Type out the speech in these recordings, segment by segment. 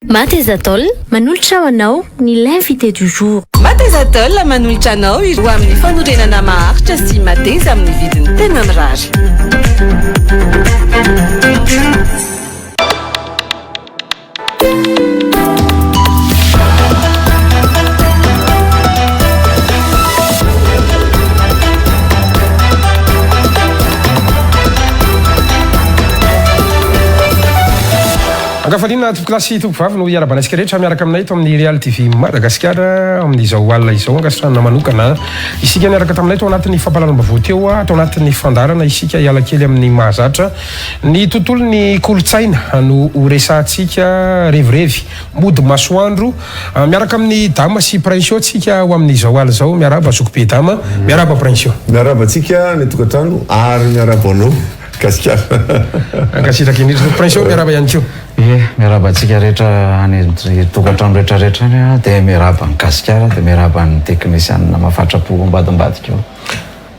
Matezatol manolotra ho anao ny l'invité du jour. Matezatol manolotra anao ho amin'ny fanorenana maharitra sy mateza amin'ny vidiny tena mirary. Angafaliana tompokilasy tompovavy no iarabanasika rehetra miaraka aminay eto amin'ny Real TV Madagasikara amin'izao alina izao angastrana manokana isika miaraka taminay tao anatin'ny fampalalam-bavao teo atao anatin'ny fandarana isika hiala kely amin'ny mahazatra ny tontolo ny kolotsaina no resantsika revirevy mody masoandro miaraka amin'ny dama sy prince tsika ho amin'izao alina izao miaraba zokobe dama miaraba prince miaraba tsika ny tokantrano ary miaraba anao gasikara ankasitraka indrindra prince miaraba ihany keo miaraba atsika rehetra any tokantrano rehetrarehetra any dia miaraba ny gasikara dia miaraba ny teknisianina mahafatrapo ambadimbadika eo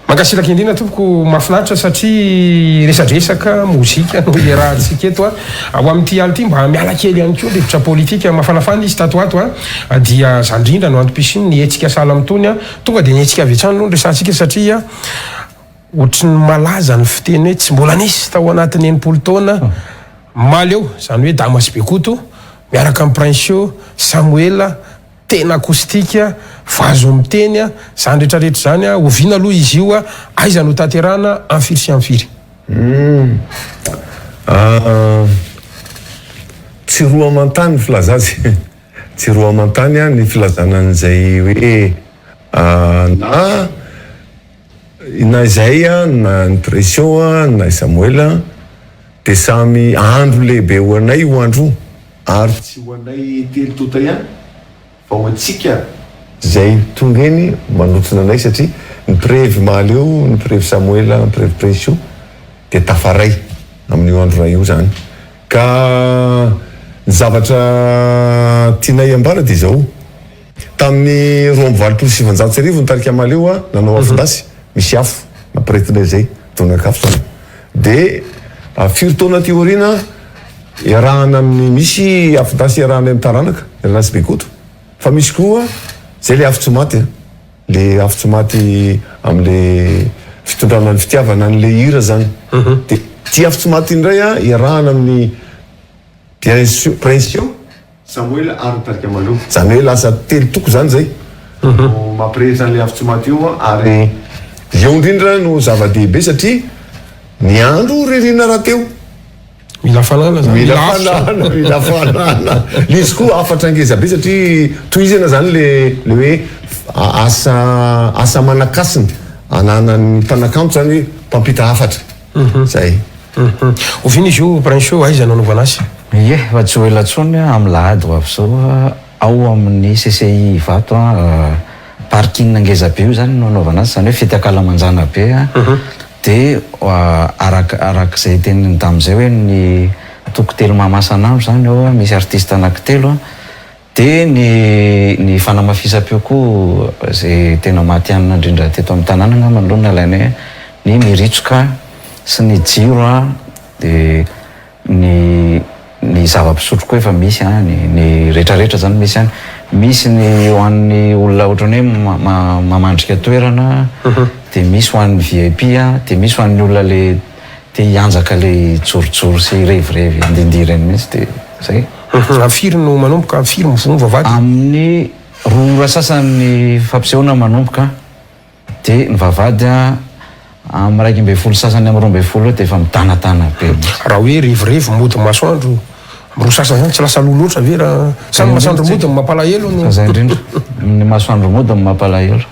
mankasitraka indrindra tompoko mahafinaritra satria resadresaka mozika no iarahantsika eto ao amin'ity aly ity mba miala kely ihany koa rivotra politika mafanafana izy tato ato dia zany indrindra no antom-pisiny ny hetsika sala amitony tonga dia ny hetsika avy hatrany no resantsika satria ohatry ny malaza ny fiteny hoe tsy mbola nisy tao anatin'ny enimpolo taona maly eo zany hoe Damas Bekoto miaraka amin'ny Prince Samuel tena akoustika vazo miteny zany rehetrarehetra zany oviana aloha izy io aiza no taterana amfiry sy amfiry tsy roa amantany filazazy tsy roa amantany ny filazana an'izay hoe na izay na ny pression na Samuel dia samy andro lehibe ho anay ho andro ary tsy ho anay telo tota ihany fa ho antsika zay tonga eny manotrina anay satria ny prevy maly eo ny prevy Samuel ny prevy pression dia tafaray amin'io andro ray io zany ka ny zavatra tianay ambara dia izao tamin'ny 27 ny tarika maly eo nanao afindasy misy afo mampiretina zay tonakafo zany dia firy taona ty orina iarahana amin'ny misy afindasy iarahana amin'ny taranaka iarahana sy Bekoto fa misy koa zay le afo tsy maty le afo tsy maty amin'le fitondrana ny fitiavana n'le hira zany dia ty afo tsy maty indray iarahana amin'ny Prince Samuel ary tarika maleo zany hoe lasa telo toko zany zay mampirehitra n'le afo tsy maty io ary eo indrindra no zava-dehibe satria ny andro ririna raha teo mila fanana mila fanana lizy koa afatra angeza be satria toizana zany le hoe asa manakasiny ananany mpanakanto zany hoe mpampita afatra zay ovina izy io Prince aiza nanaovana azy ie fa tsy ho elatsony amin'ny lahady ho avy zao ao amin'ny CCI vato parking angeza be io zany nanaovana azy zany hoe fitakalamanjana be dia arak'izay teniny tamin'izay hoe ny toko telo mahamasan'andro zany eo misy artiste anankitelo dia ny fanamafisam-peo koa zay tena maty-anina indrindra teto amin'ny tanàna angamba aloha nalaina ny miritsoka sy ny jiro dia ny zava-pisotro koa efa misy ny rehetrarehetra zany misy misy ny ho an'ny olona ohatrany hoe mamandrika toerana dia misy ho an'ny VIP dia misy ho an'ny olona le dia hianjaka le jorojoro sy revirevy andindirany mihitsy dia zay afiry no manomboka afiry mivonova vavady amin'ny roa ora sasany fampisehoana manomboka dia ny vavady amin'ny 2 sasany amin'ny 12 dia efa mitanatana be raha hoe revirevy mody masoandro roa sasany zany tsy lasa lolo loatra ve raha samy masoandro mody mampalahelo no zay indrindra ny masoandro mody mampalahelo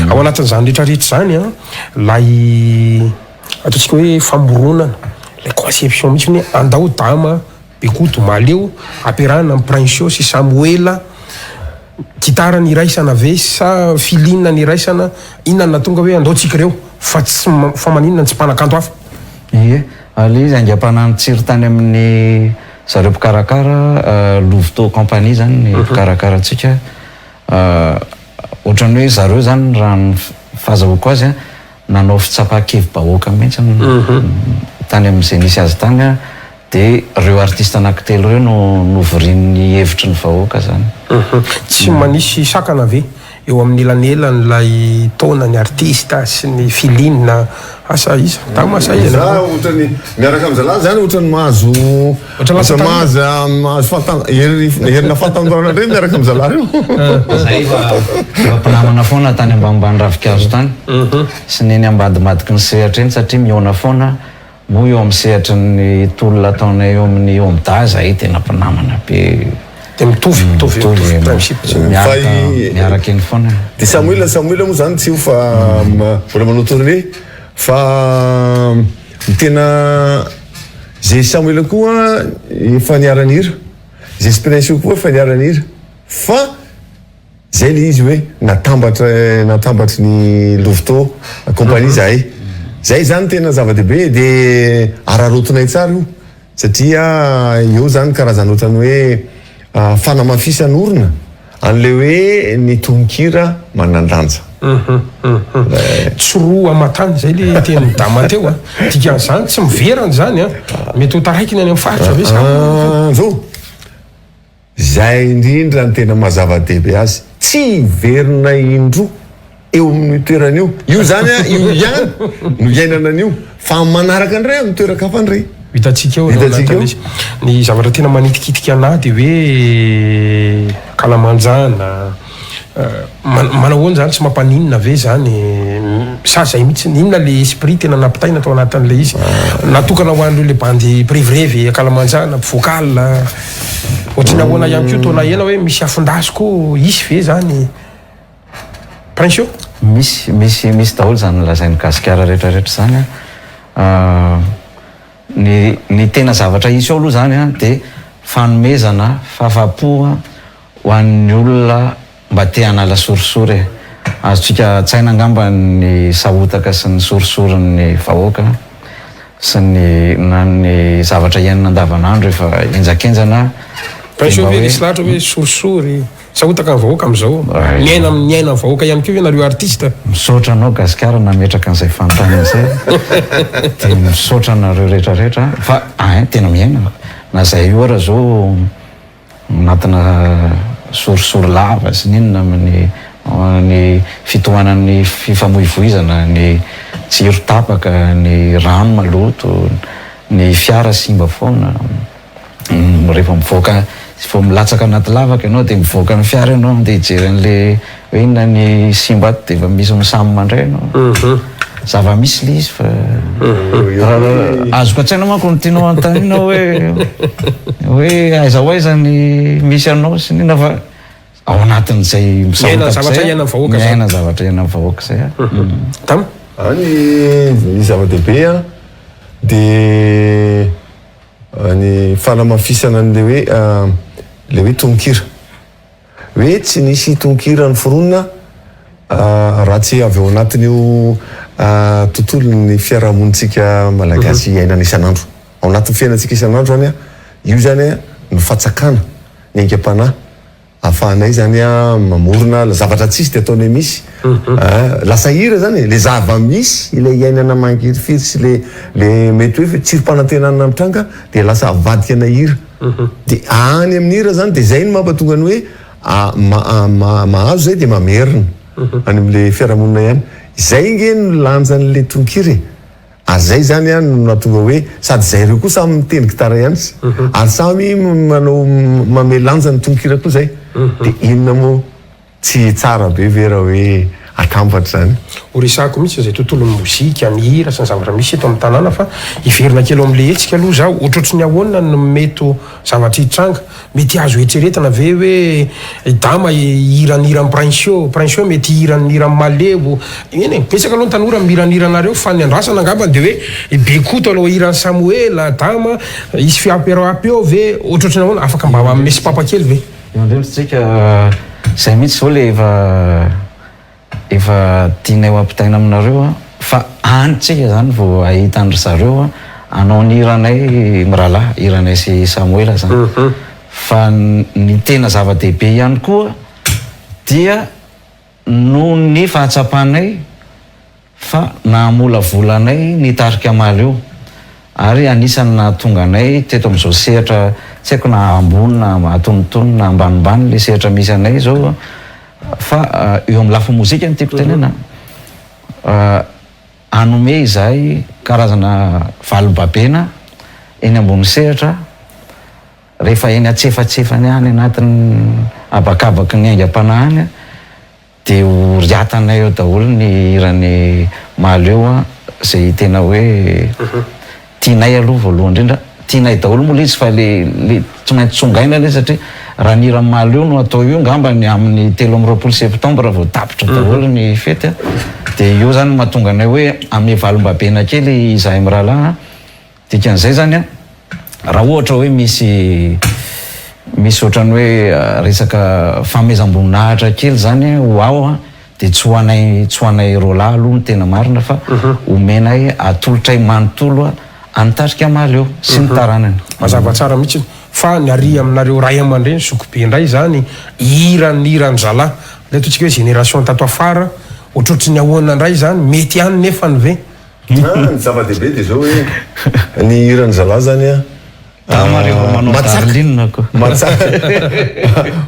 ao anatin'izany rehetrarehetra zany lay ataontsika hoe famoronana la conception misy hoe andao Dama Bekoto maleo ampiarahana amin'ny Prince sy Samuel gitara ny raisana ve sa filinina ny raisana inona tonga hoe andaotsika reo fa tsy fa maninona tsy mpanakanto hafa ie ale izy angam-panany tsiry tany amin'ny zareo mpikarakara Louveteau compagnie zany ny mpikarakara atsika ohatrany hoe zareo zany raha ny fahazavako azy nanao fitsapa-kevy-bahoaka mihitsy tany amin'izay nisy azy tany dia reo artista anankitelo ireo no vorian'ny hevitry ny vahoaka zany. Tsy manisy sakana ve eo amin'ny elanelanyilay taona ny artista sy ny filinina asa iza tama asa iza za ohatrany miaraka amin'ny zalahy zany ohatrany mahazo herina fahatanjona ndray miaraka amin'ny zalahy reo zay fa mpinamana foana tany ambanimbany ravikazo tany sy neny ambadimadiky ny sehatra eny satria miona foana mo eo amin'ny sehatra ny tolona ataonay eo amin'ny eo amin'ny daza i tena mpinamana be de mitovy miaraka eny foana. dia Samuel moa zany tsy io fa mbola manao tournée fa tena zay Samuel koa efa niaran'hira zay Spiness koa efa niaran'hira fa zay le izy hoe natambatry ny Louveteau compagnie zay zany tena zava-dehibe dia ararotonay tsara io satria eo zany karazany ohatrany hoe fanamafisan'orona an'le hoe ny tononkira manandanja. tsy roa amatany zay le teny midama teo a dikan'izany tsy miverany zany a mety ho taraikiny any amin'ny faritra ve zao zay indrindra ny tena mazava-dehibe azy tsy verina indro eo amin'ny toeran'io io zany a io ihany no iainana an'io fa manaraka andray amin'ny toeran-kafa andray hitatsika eo ny zavatra tena manitikitika ana dia hoe kalamanjana manahoany zany tsy mampaninona ve zany sa zay mihitsy inona le esprit tena nampitaina tao anatin'le izy natokana ho an'ireo le bandy prévrevy kalamanjana vocal ohatrany ahoana ihany koa taona ela hoe misy afondasy koa isy ve zany prince misy daholo zany lazainy gasikara rehetrarehetra zany ny tena zavatra isy ao aloha zany a dia fanomezana fahafapo ho an'ny olona mba te hanala sorisory azotsika tsaina angamba ny sahotaka sy ny sorisorin'ny vahoaka sy ny zavatra iainana andavanandro efa enjakenjana prince ve misy lahatra hoe sorisory sahotaka ny vahoaka am'izao miaina ny vahoaka ihany keo hoe nareo artiste misaotra anao gasikara nametraka an'izay fanontany zay dia misaotra nareo rehetrarehetra fa tena miaina na zay io ara zao anatina sorisory lava sy ninona ny fitohanan'ny fifamoivoizana ny tsiro tapaka ny rano maloto ny fiara simba foana rehefa mivoaka fa milatsaka anaty lavaka ianao dia mivoaka ny fiara ianao dia hijery an'le hoe inona ny simba ato dia efa misy misamy mandray ianao zava-misy le izy fa azoko an-tsaina manko ny tianao antanina hoe aiza ho aiza ny misy anao sy nina fa ao anatin'izay miaina zavatra iainana iainana vahoaka zay tam ny zava-dehibe a dia ny fanamafisana an'le hoe le hoe tononkira hoe tsy nisy tononkira ny foronina raha tsy avy ao anatin'io tontolo ny fiarahamonitsika malagasy iainana isan'andro ao anatin'ny fiainantsika isan'andro zany a io zany a no fatsakana ny aingam-panahy ahafahanay zany a mamorona zavatra tsisy dia ataonay misy lasa hira zany le zava-misy ilay iainana mangiryfiry sy le mety hoe tsirom-panantenana mitranga dia lasa avadika anay hira dia any amin'ny hira zany dia zay no mampatonga ny hoe mahazo zay dia mamerina any amin'le fiarahamonina ihany zay nge no lanjan'le tonkiry ary zay zany a no natonga hoe sady zay reo koa samy miteny gitara ihany ary samy manao mame lanja ny tonkira koa zay dia inona moa tsy tsara be vera hoe atambatra zany horesako mihitsy zay tontolon'ny mozika ny hira sy ny zavatra misy eto amin'ny tanàna fa iverina kely amin'le hetsika aloha zaho ohatrohatry ny ahoana no meto zavatra hitranga mety azo etseretana ve hoe dama hiran'iran'ny prince mety hiran'iran'ny malebo eny pesaka aloha ny tanora miran'iranareo fa ny andrasana angambany dia hoe bekoto aloha hiran'ny samoela dama isy fiamperaapy eo ve ohatrohatry ny ahoana afaka mba mesy papa kely ve eo ndrendritsika zay mihitsy zao le efa tianay ho ampitaina aminareo fa anytsika zany vao ahitandry zareo anao ny hiranay mirahalahy hiranay sy samoela zany fa ny tena zava-dehibe ihany koa dia no ny fahatsapanay fa namola volanay nitarika maly io ary anisany nahatonga anay teto amin'izao sehatra tsy haiko na ambony na atonotony na ambanimbany le sehatra misy anay zao fa eo amin'ny lafy mozika ny tiako tenena anome izahay karazana valobabena eny ambony sehatra rehefa eny atsefatsefany any anatin'ny abakabaky ny aingam-panahy dia ho riatanay eo daholo ny irany maly eo zay tena hoe tianay aloha voalohany indrindra tianay daholo moa le izy fa le tsy maintsy tsongaina le satria raha ny irany maly eo no atao io ngambany amin'ny 13 septembre vao tapitra daholo ny fety dia io zany mahatonga anay hoe amin'ny valombabena kely izahay amin'ny rahalahy dikan'izay zany raha ohatra hoe misy ohatrany hoe resaka famezam-boninahitra kely zany ho ao dia tsy hoanay roalahy aloha ny tena marina fa omenay atolotray manontolo anitarika maly eo sy ny taranany mazava tsara mihitsy fa ny ary aminareo ray aman-dreny sokobe indray zany irany zalahy le ataontsika hoe génération tato afara ohatrohatry ny ahoana indray zany mety any nefa ny ve ny zava-dehibe dia zao hoe ny irany zalahy zany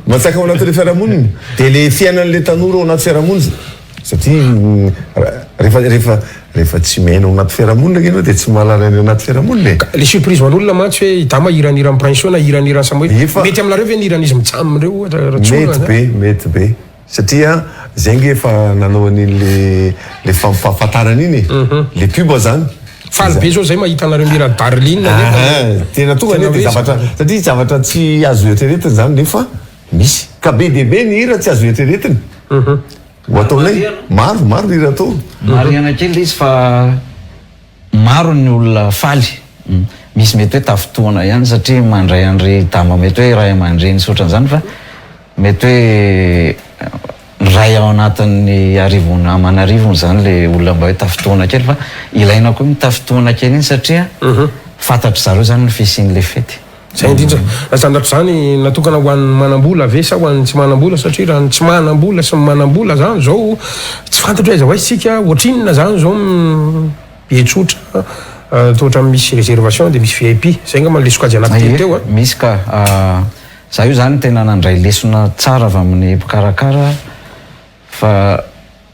matsaka ao anatin'le fiarahamonina dia le fiainan'le tanora ao anaty fiarahamonina satria rehefa tsy maina ao anaty fiarahamonina ianao dia tsy mahalala ny anaty fiarahamonina le surprise hoan'olona mantsy hoe itama iranirany prince na iranirany samoe mety aminareo ve niran'izy mitsamindreo mety be satria zay nge efa nanao an'iny le fampahafantarana iny le pub zany faly be zao zay mahita anareo mira darline tena tonga ne zavatra satria zavatra tsy azo eritreretiny zany nefa misy ka be debe ny hira tsy azo eritreretiny ho ataonay maro hira atao mariana kely izy fa maro ny olona faly misy mety hoe tafotoana ihany satria mandray an'ry dama mety hoe ray aman-dreny sotran'izany fa mety hoe ray ao anatin'ny amanarivony zany le olona mba hoe tafotoana kely fa ilaina koa ny tafotoana kely iny satria fantatry zareo zany ny fisian'le fety zay indrindra nazandratra zany natokana ho an'ny manam-bola ve sa ho an'ny tsy manam-bola satria raha ny tsy manam-bola sy manam-bola zany zao tsy fantatro aiza hoaisitsika ohatrinona zany zao etsotra tohatra misy réservation dia misy VIP zay ngama le sokajy anaty teo misy ka za io zany tena nandray lesona tsara avy amin'ny mpikarakara fa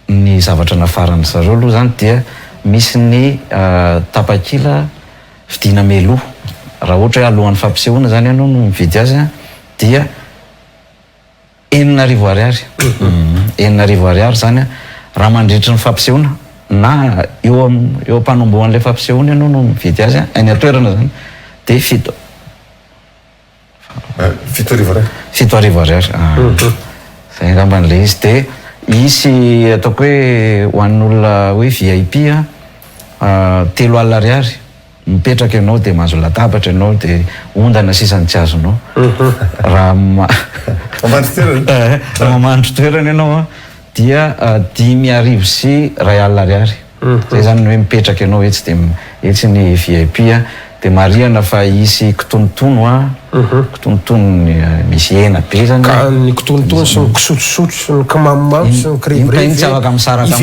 ny zavatra nafarany zareo aloha zany dia misy ny tapakila vidina meloa raha ohatra hoe alohan'ny fampisehoana zany ianao no mividy azy dia 9,000 ariary 9,000 ariary zany raha mandritry ny fampisehoana na eo am-panombohan'ilay fampisehoana ianao no mividy azy any atoerana zany dia 7,000 ariary zay ngamban'le izy dia isy ataoko hoe ho an'olona hoe VIP 3,000 ariary mipetraka ianao dia mahazo latabatra ianao dia ondana sisany tsy azonao raha mamandry toerana ianao dia 10,000 sy 2,000 ariary zay zany hoe mipetraka ianao etsy ny VIP dia mariana fa isy kitonotono kitonotono misy hena be zany ka ny kitonotono sy ny kisotrosotro sy ny kamamomamo sy ny crève tsy afaka misaraka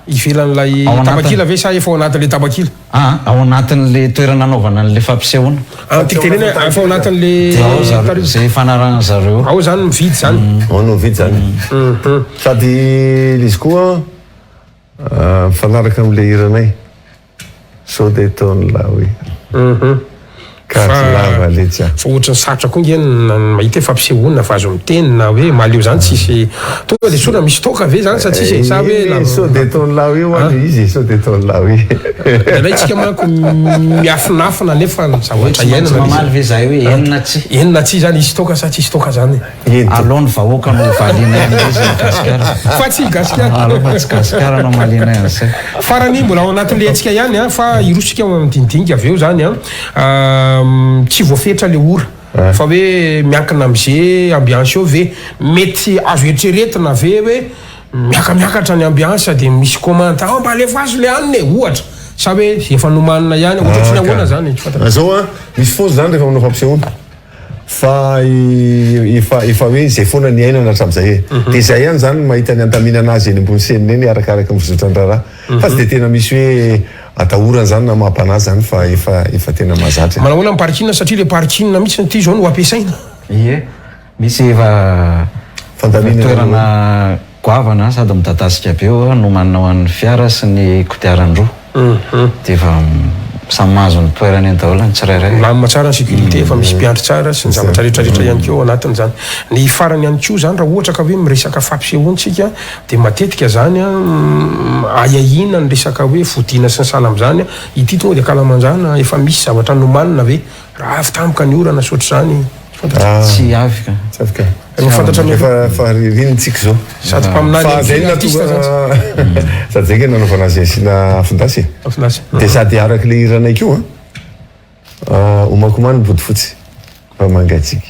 ivelan'ilay tabakila ve sa efa ao anatin'le tabakila ao anatin'le toerana anaovana an'le fampisehoana tiktenena efa ao anatin'le zay fanarana zareo ao zany mividy zany ao no mividy zany sady izy koa mifanaraka amin'le hiranay so de taony la hoe katlava letsa fa ohatrany sarotra koa ngeny mahita hoe fampisehoana fa azo miteny na hoe maleo zany tsisy tonga dia sona misy toka ve zany sa tsisy sa hoe so de taony la hoe hoany izy so de taony la hoe ilay tsika manko miafinafina nefa zavoatra mamaly ve zay hoe enina tsy zany isy toka sa tsisy toka zany alony vahoaka no valina gasikara fa tsy gasikara aloha tsy gasikara no malina an'izay farany mbola ao anatin'le antsika ihany fa irosika midinidinika avy eo zany tsy voafetra le ora fa hoe miankina am'izay ambiance eo ve mety azo eritreretina ve hoe miakamiakatra ny ambiance dia misy commande mba alefa azo le aniny ohatra sa hoe efa nomanina ihany ohatratsy ny ahoana zany zao misy fosy zany rehefa manao fampisehoana fa efa hoe zay foana ny ainana hatram'izay dia zay ihany zany mahita ny antaminana azy eny ambony senina eny arakaraka mizotra ny raharaha fa tsy dia tena misy hoe atahorana zany na mampanazy zany fa efa tena mazatra. Manahoana amin'ny parking satria le parking mihitsy ty zao no ampiasaina. Ie, misy efa toerana goavana sady midadasika be eo no manao an'ny fiara sy ny kodiaran-droa. Dia efa samy mahazo ny toerany any daholo ny tsirairay. Lamina tsara ny sécurité, efa misy mpiandry tsara sy ny zavatra rehetrarehetra ihany keo anatiny zany. Ny farany ihany koa zany raha ohatra ka hoe miresaka fampisehoantsika dia matetika zany ayahina ny resaka hoe fodiana sy ny sahala amin'izany. Ity tonga dia Kalamanjana efa misy zavatra nomanina ve raha avy tampoka ny orana sotro zany. Tsy afika. Tsy afika. Efa fantatra ny fa ririnitsika zao. Sady mpaminany artiste zany. Sady zay ke nanaovana azy asina afindasy. Afindasy. Dia sady araka le iranay keo omakomany ny body fotsy fa mangaitsika.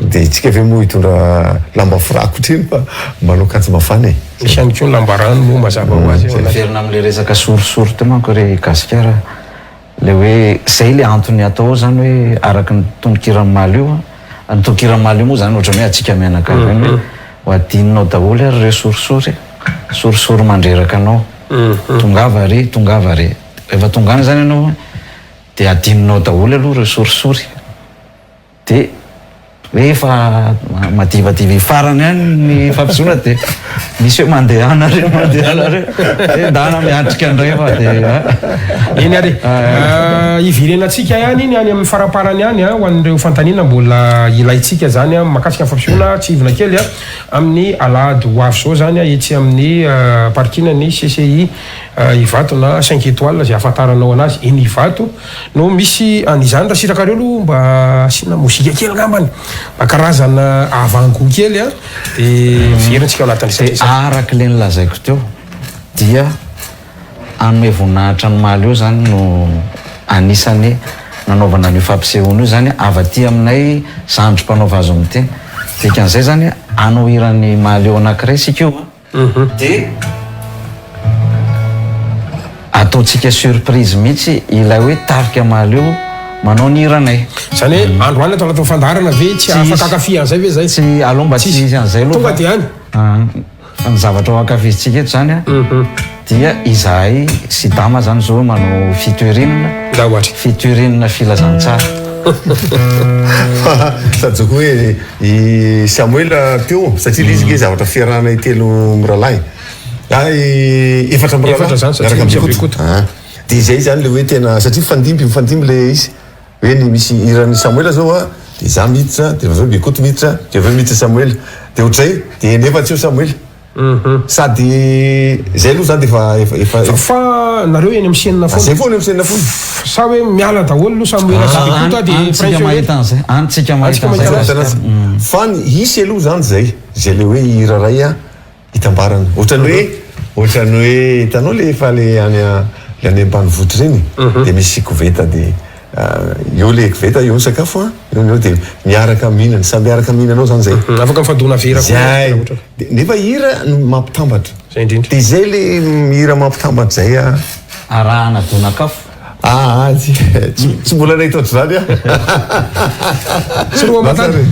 Dia itsika ve moa hitondra lamba firakotra iny fa manao katsy mafana e. Misy ihany koa ny lamba rano moa mazava ho azy. Verina amin'le resaka sorisory teo manko re gasikara. Le hoe zay le antony atao zany hoe araka ny tononkiramaly io ny tononkiramaly io moa zany ohatran'ny hoe atsika mianakavy eny hoe ho adininao daholo ary re sorisory mandreraka anao tongava re efa tongana zany ianao dia adininao daholo aloha re sorisory dia rehefa madivadivy farany any ny fampisehoana dia misy hoe mandehana re dana miatrika andray fa dia eny ary ivirenatsika ihany iny any amin'ny faraparany any ho an'ireo fantaniana mbola ilaitsika zany makasika fampisehoana tsy ivona kely amin'ny alahady ho avy zao zany etsy amin'ny parking ny CCI Ivato na 5 étoiles zay afantaranao anazy eny Ivato no misy an'izany raha sitrakareo aloha mba asina mozika kely ngambany mba karazana avango kely dia veritsika anatin'izay araka le nilazaiko teo dia anome voninahitra ny maly io zany no anisany nanaovana ny fampisehoana io zany avy aty aminay zandry mpanaova azo amin'ny teny dikan'izay zany anao iran'ny maly eo anankiray sika io dia ataontsika surprise mihitsy ilay hoe tarika maly io manao ny iranay zany hoe andro any atao anatin'ny fandarana ve tsy afaka akafi an'izay ve zay tsy aloha mba tsy izy an'izay aloha tonga dia any fa ny zavatra ao akafizintsika eto zany dia izahay sy dama zany zao manao fitoerinina filazantsara sady zako hoe i Samuel teo satria le izy ke zavatra fiarahana telo miralahy efatra miralahy dia zay zany le hoe tena satria mifandimby le izy hoe ny misy iran'ny Samuel zao dia za miditra dia aveo Bikoto miditra dia aveo miditra Samuel dia ohatray dia nefa tsy eo Samuel sady zay aloha zany dia fa nareo eny amin'ny senina zay foana amin'ny senina foana sa hoe miala daholo no Samuel Bikoto dia mahita an'izay antsika mahita an'izay fa ny isy aloha zany zay le hoe iraray hitambarana ohatrany hoe hitanao le efa le any ambanivohitra reny dia misy koveta dia eo le koveta eo ny sakafo eo dia miaraka mihinana samy miaraka mihinanao zany zay afaka mifandona vera zay nefa hira mampitambatra zay indrindra dia zay le hira mampitambatra zay arahana donakafo tsy mbola nahita ohatry zany tsy roa matany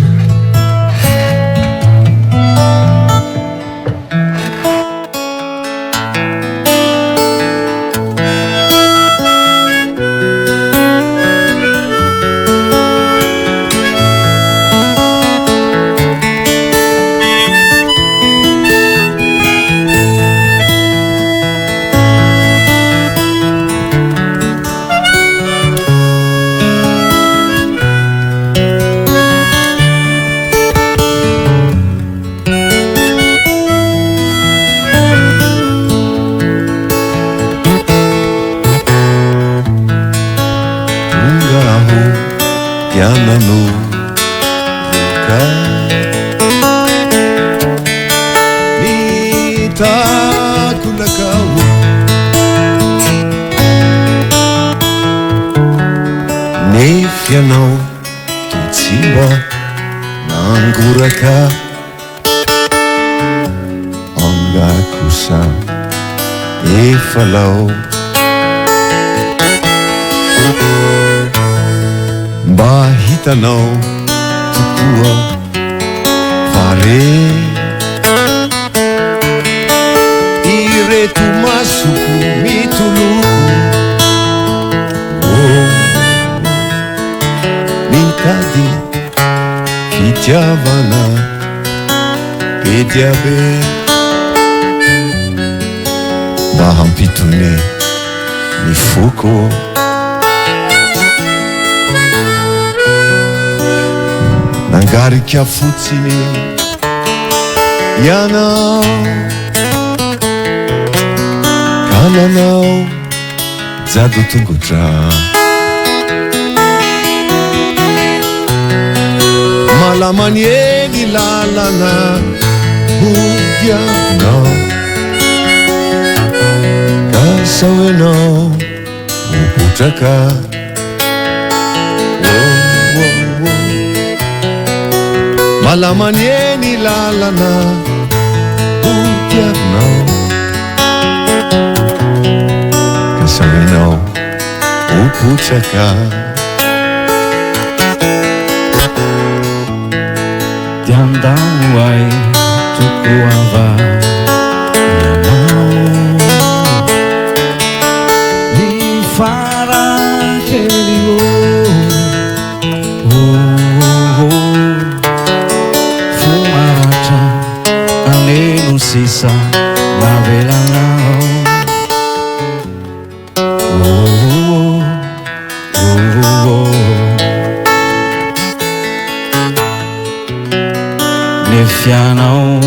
Nefianao totsimba nangoraka angakosa efa lao mba hitanao tokoa fare ireto masoko mitoloko fitiavana be dia be mba hampitone ny foko nangarika fotsiny ianao ka nanao jado tongotra malamany eny lalana odianao ka sao enao mopotraka malamany eny lalana odianao ka sao enao mopotraka Andao ai tukuava nanao ni farakeli fumaratra anelo sisa navelanao nefianao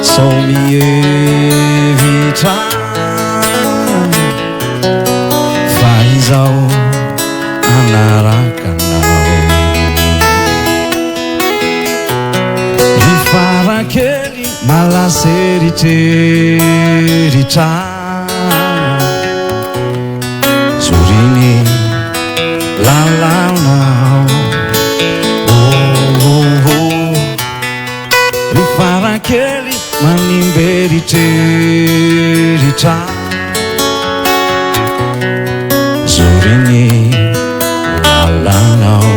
sao mievitra fa izao anarakanao ny farakely malaseritseritra zoriny lalanao farakely manimberiteritra zoriny lalanao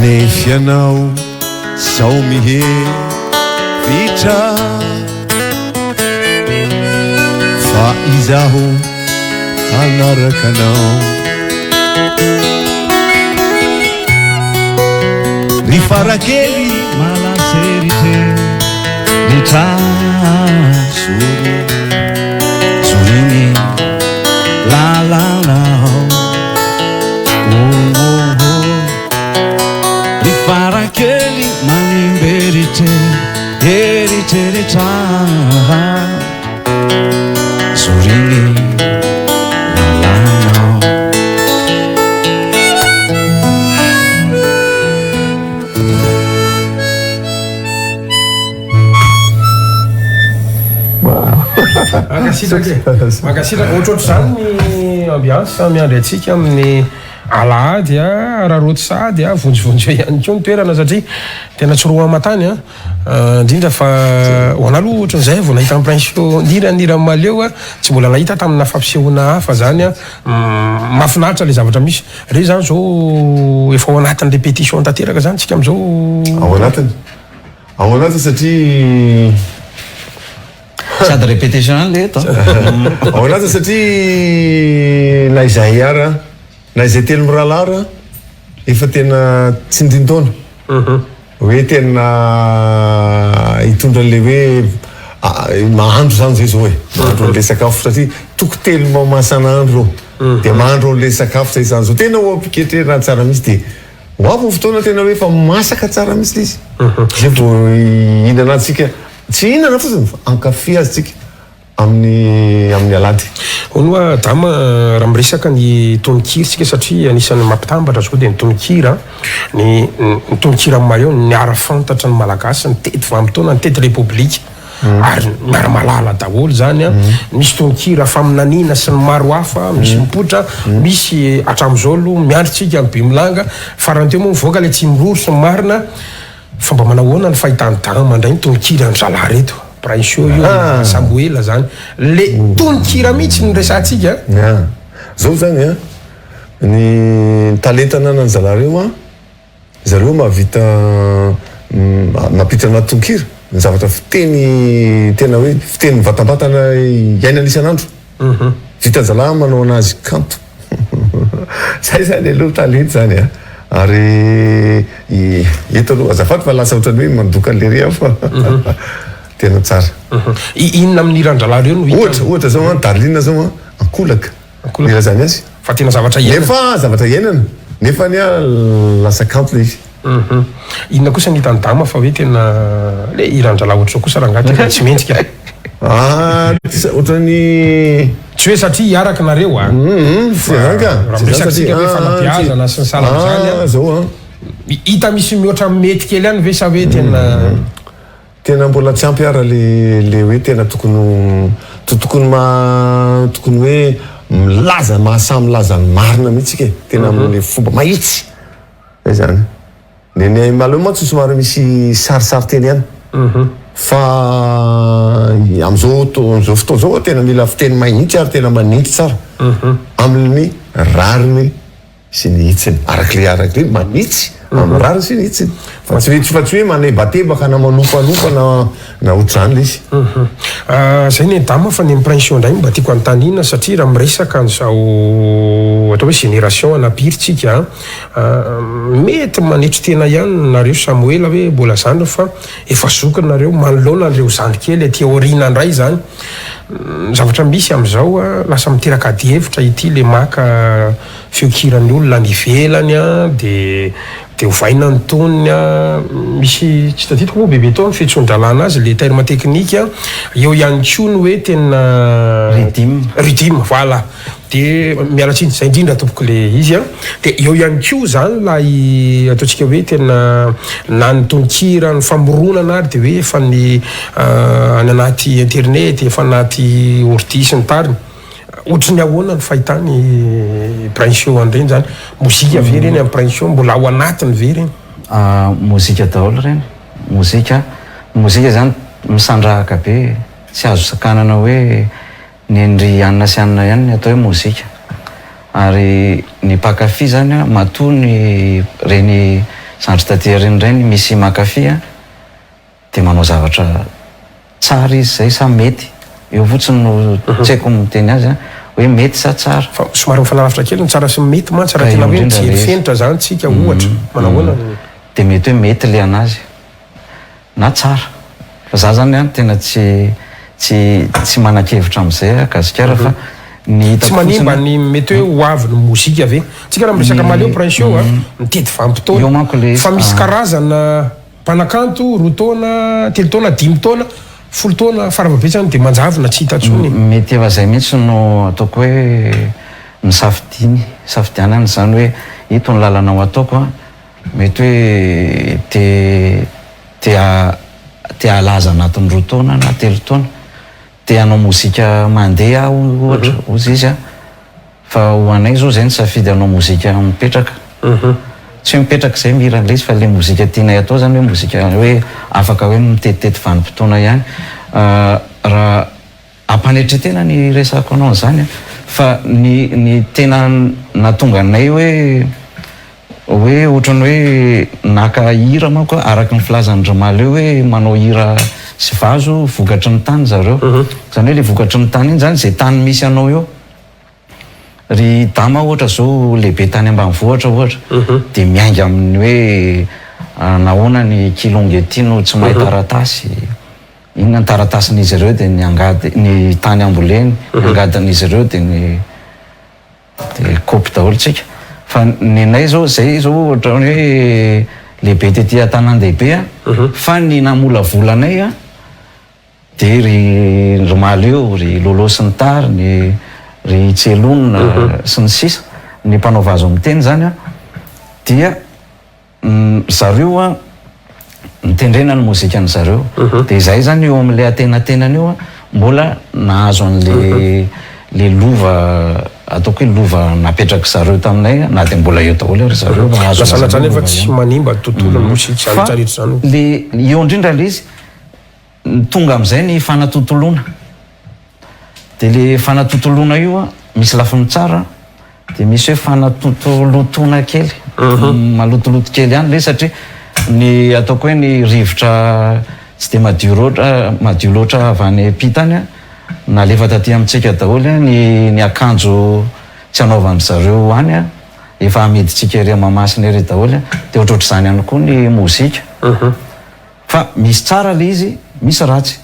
nefianao sao mihevitra fa izaho anarakanao ny farakely malaseritseritra zoriny lalanao farakely manimberiteritra zoriny lalanao makasitraka ohatroatra zany ny ambiance miandry atsika amin'ny alahady a raharoty sady a vonjovonjo ihany koa ny toerana satria tena tsoroa amatany a indrindra fa hoana aloha ohatran'izay vao nahita impression nirany maleo a tsy mbola nahita tamina fampisehoana hafa zany a mahafinaritra le zavatra misy re zany zao efa ao anatin'ny répétition tanteraka zany tsika am'izao ao anatiny satria sady répétition any le eto ao anatiny satria na izay ara na izay telo mirahalara efa tena tsy ndintaona hoe tena hitondra le hoe mahandro zany zay zao hoe mahandro an'le sakafo satria toko telo mahasan'andro dia mahandro an'le sakafo zay zany zao tena ho ampiketrena tsara misy dia ho avy fotoana tena hoe fa masaka tsara misy le izy zay vao hihinana atsika tsy hihinana fotsiny fa ankafy azy tsika amin'ny alady onoa dama raha miresaka ny tononkira tsika satria anisan'ny mampitambatra zao dia ny tononkira ny tononkira mareo ny ara-fantatra ny malagasy ny tety vanim-potoana ny tety république ary miara-malala daholo zany a misy tononkira faminanina sy ny maro hafa misy mipotra misy atram'izao aloha miandritsika amin'ny bimilanga farany teo moa mivoaka le tsy miroro sy ny marina fa mba manahoana ny fahitany dagna mandray ny tononkira ny zala reto Prince io Samuela zany le tononkira mihitsy ny resantsika zao zany a ny talentana na ny zalareo a zareo mahavita mampita anaty tononkira ny zavatra fiteny tena hoe fiteny vatambatana iaina isan'andro vita zala manao anazy kanto zay zany aloha talenta zany a ary eto aloha azafady fa lasa ohatrany hoe mandoka an'le rea fa tena tsara inona amin'ny iran-dralareo no ohatra zao a Darlina zao a ankolaka mila zany azy fa tena zavatra iainana nefa zavatra iainana nefa ny a lasa kanto le izy inona kosa ny hitany dama fa hoe tena le iran-drala ohatra zao kosa raha ngaty tsy mendrika ohatrany tsy hoe satria hiaraka nareo a raha miresaktsika hoe fanabeazana sy ny salama zany zao a hita misy mihoatra mety kely ihany ve sa hoe tena mbola tsy ampy ara le hoe tena tokony hoe milaza mahasamy laza ny marina mihitsy ke tena amin'ny fomba mahitsy zay zany ny maleo mantsy somary misy sarisary teny ihany fa am'izao fotoa zao tena mila fiteny mahitsy ary tena manitsy tsara amin'ny rariny sy ny hitsiny arak'le manitsy amin'ny rariny sy ny hitsiny fa tsy hoe manebatebaka na manopanopa na ohatrany le izy zay ny dama fa ny Prince ndray mba tiako antanina satria raha miresaka an'izao atao hoe génération anapiritsika mety manetry tena ihany nareo Samuela hoe mbola zany fa efa zokiny nareo manoloana an'ireo zandrikely aty aoriana indray zany zavatra misy am'izao lasa miteraka ady hevitra ity le maka feokiran'ny olona ny ivelany a de hovaina ny tonony a misy tsy tadidiko moa bebe tao ny fihetson-dralana azy le terme technique eo ihany koa ny hoe tena rythme voilà de mialatsiny zay indrindra tompoko le izy a de eo ihany koa zany la ataontsika hoe tena na ny tononkira ny famoronana ary de hoe efa ny any anaty internet efa anaty ordi sy ny tariny ohatry ny ahoana ny fahitany Prince andreny zany mozika ve reny amin'ny Prince mbola ao anatiny ve reny mozika daholo reny mozika zany misandrahaka be tsy azo sakanana hoe nendry anina sy anina ihany ny atao hoe mozika ary ny mpakafy zany matoa ny reny zandry taty reny misy makafy de manao zavatra tsara izy zay sa mety eo fotsiny no tsy haiko miteny azy hoe mety sa tsara fa somary mifanarafitra kely ny tsara sy mety mantsy raha tena hoe tsy fenitra zany tsika ohatra manahoana de mety hoe mety le anazy na tsara fa za zany any tena tsy manan-kevitra am'izay gasikara fa ny tsy manimba ny mety hoe ho avy ny mozika ve tsika raha miresaka maleo Prince mitety vampitaona fa misy karazana mpanakanto 2 taona 3 taona 5 taona 10 taona faravabetsany de manjavina tsy hitatsony mety efa zay mihitsy no ataoko hoe safidianany zany hoe ito ny lalana ao ataoko mety hoe te alaza anatin'ny 2 taona na 3 taona te hanao mozika mandeha ohatra ozy izy fa ho anay zao zay ny safidy hanao mozika mipetraka tsy mipetraka zay miran'le izy fa le mozika tianay atao zany hoe mozika hoe afaka hoe mitetitety vanim-potoana ihany raha ampanetretena ny resako anao zany fa ny tena natonga anay hoe ohatrany hoe naka hira manko araka ny filazan'ny Ramaleo hoe manao hira sy vazo vokatry ny tany zareo zany hoe le vokatry ny tany iny zany zay tany misy anao eo ry dama ohatra zao lehibe tany ambanivohitra ohatra de miainga amin'ny hoe nahoana ny kilongy ety no tsy mahay taratasy inona ny taratasin'izy ireo de ny tany amboleny angadin'izy ireo de kopy daholo tsika fa ny nay zao zay zao ohatra hoe lehibe tety an-tanan-dehibe fa ny namolavolanay de ry Romaleo ry Lolo sy ny tariny ry Tselonina sy ny sisa ny mpanao vazo amin'ny teny zany dia zareo nitendrena ny mozika n'zareo dia izay zany eo amin'ilay atenatenany io mbola nahazo an'le le lova ataoko hoe lova napetraka zareo taminay na dia mbola eo daholo ry zareo lasanazany efa tsy manimba tontolo ny mozika zany rehetra zany le eo indrindra le izy tonga amin'izay ny fanatotoloana dia le fanatotoloana io misy lafiny tsara dia misy hoe fanatotolotona kely malotoloto kely ihany le satria ny ataoko hoe ny rivotra tsy dia madio loatra avy any ampitany na lefa taty amintsika daholo ny akanjo tsy anaovan'ny zareo any efa amiditsika ery mamasina ery daholo dia ohatrohatr'izany ihany koa ny mozika fa misy tsara le izy misy ratsy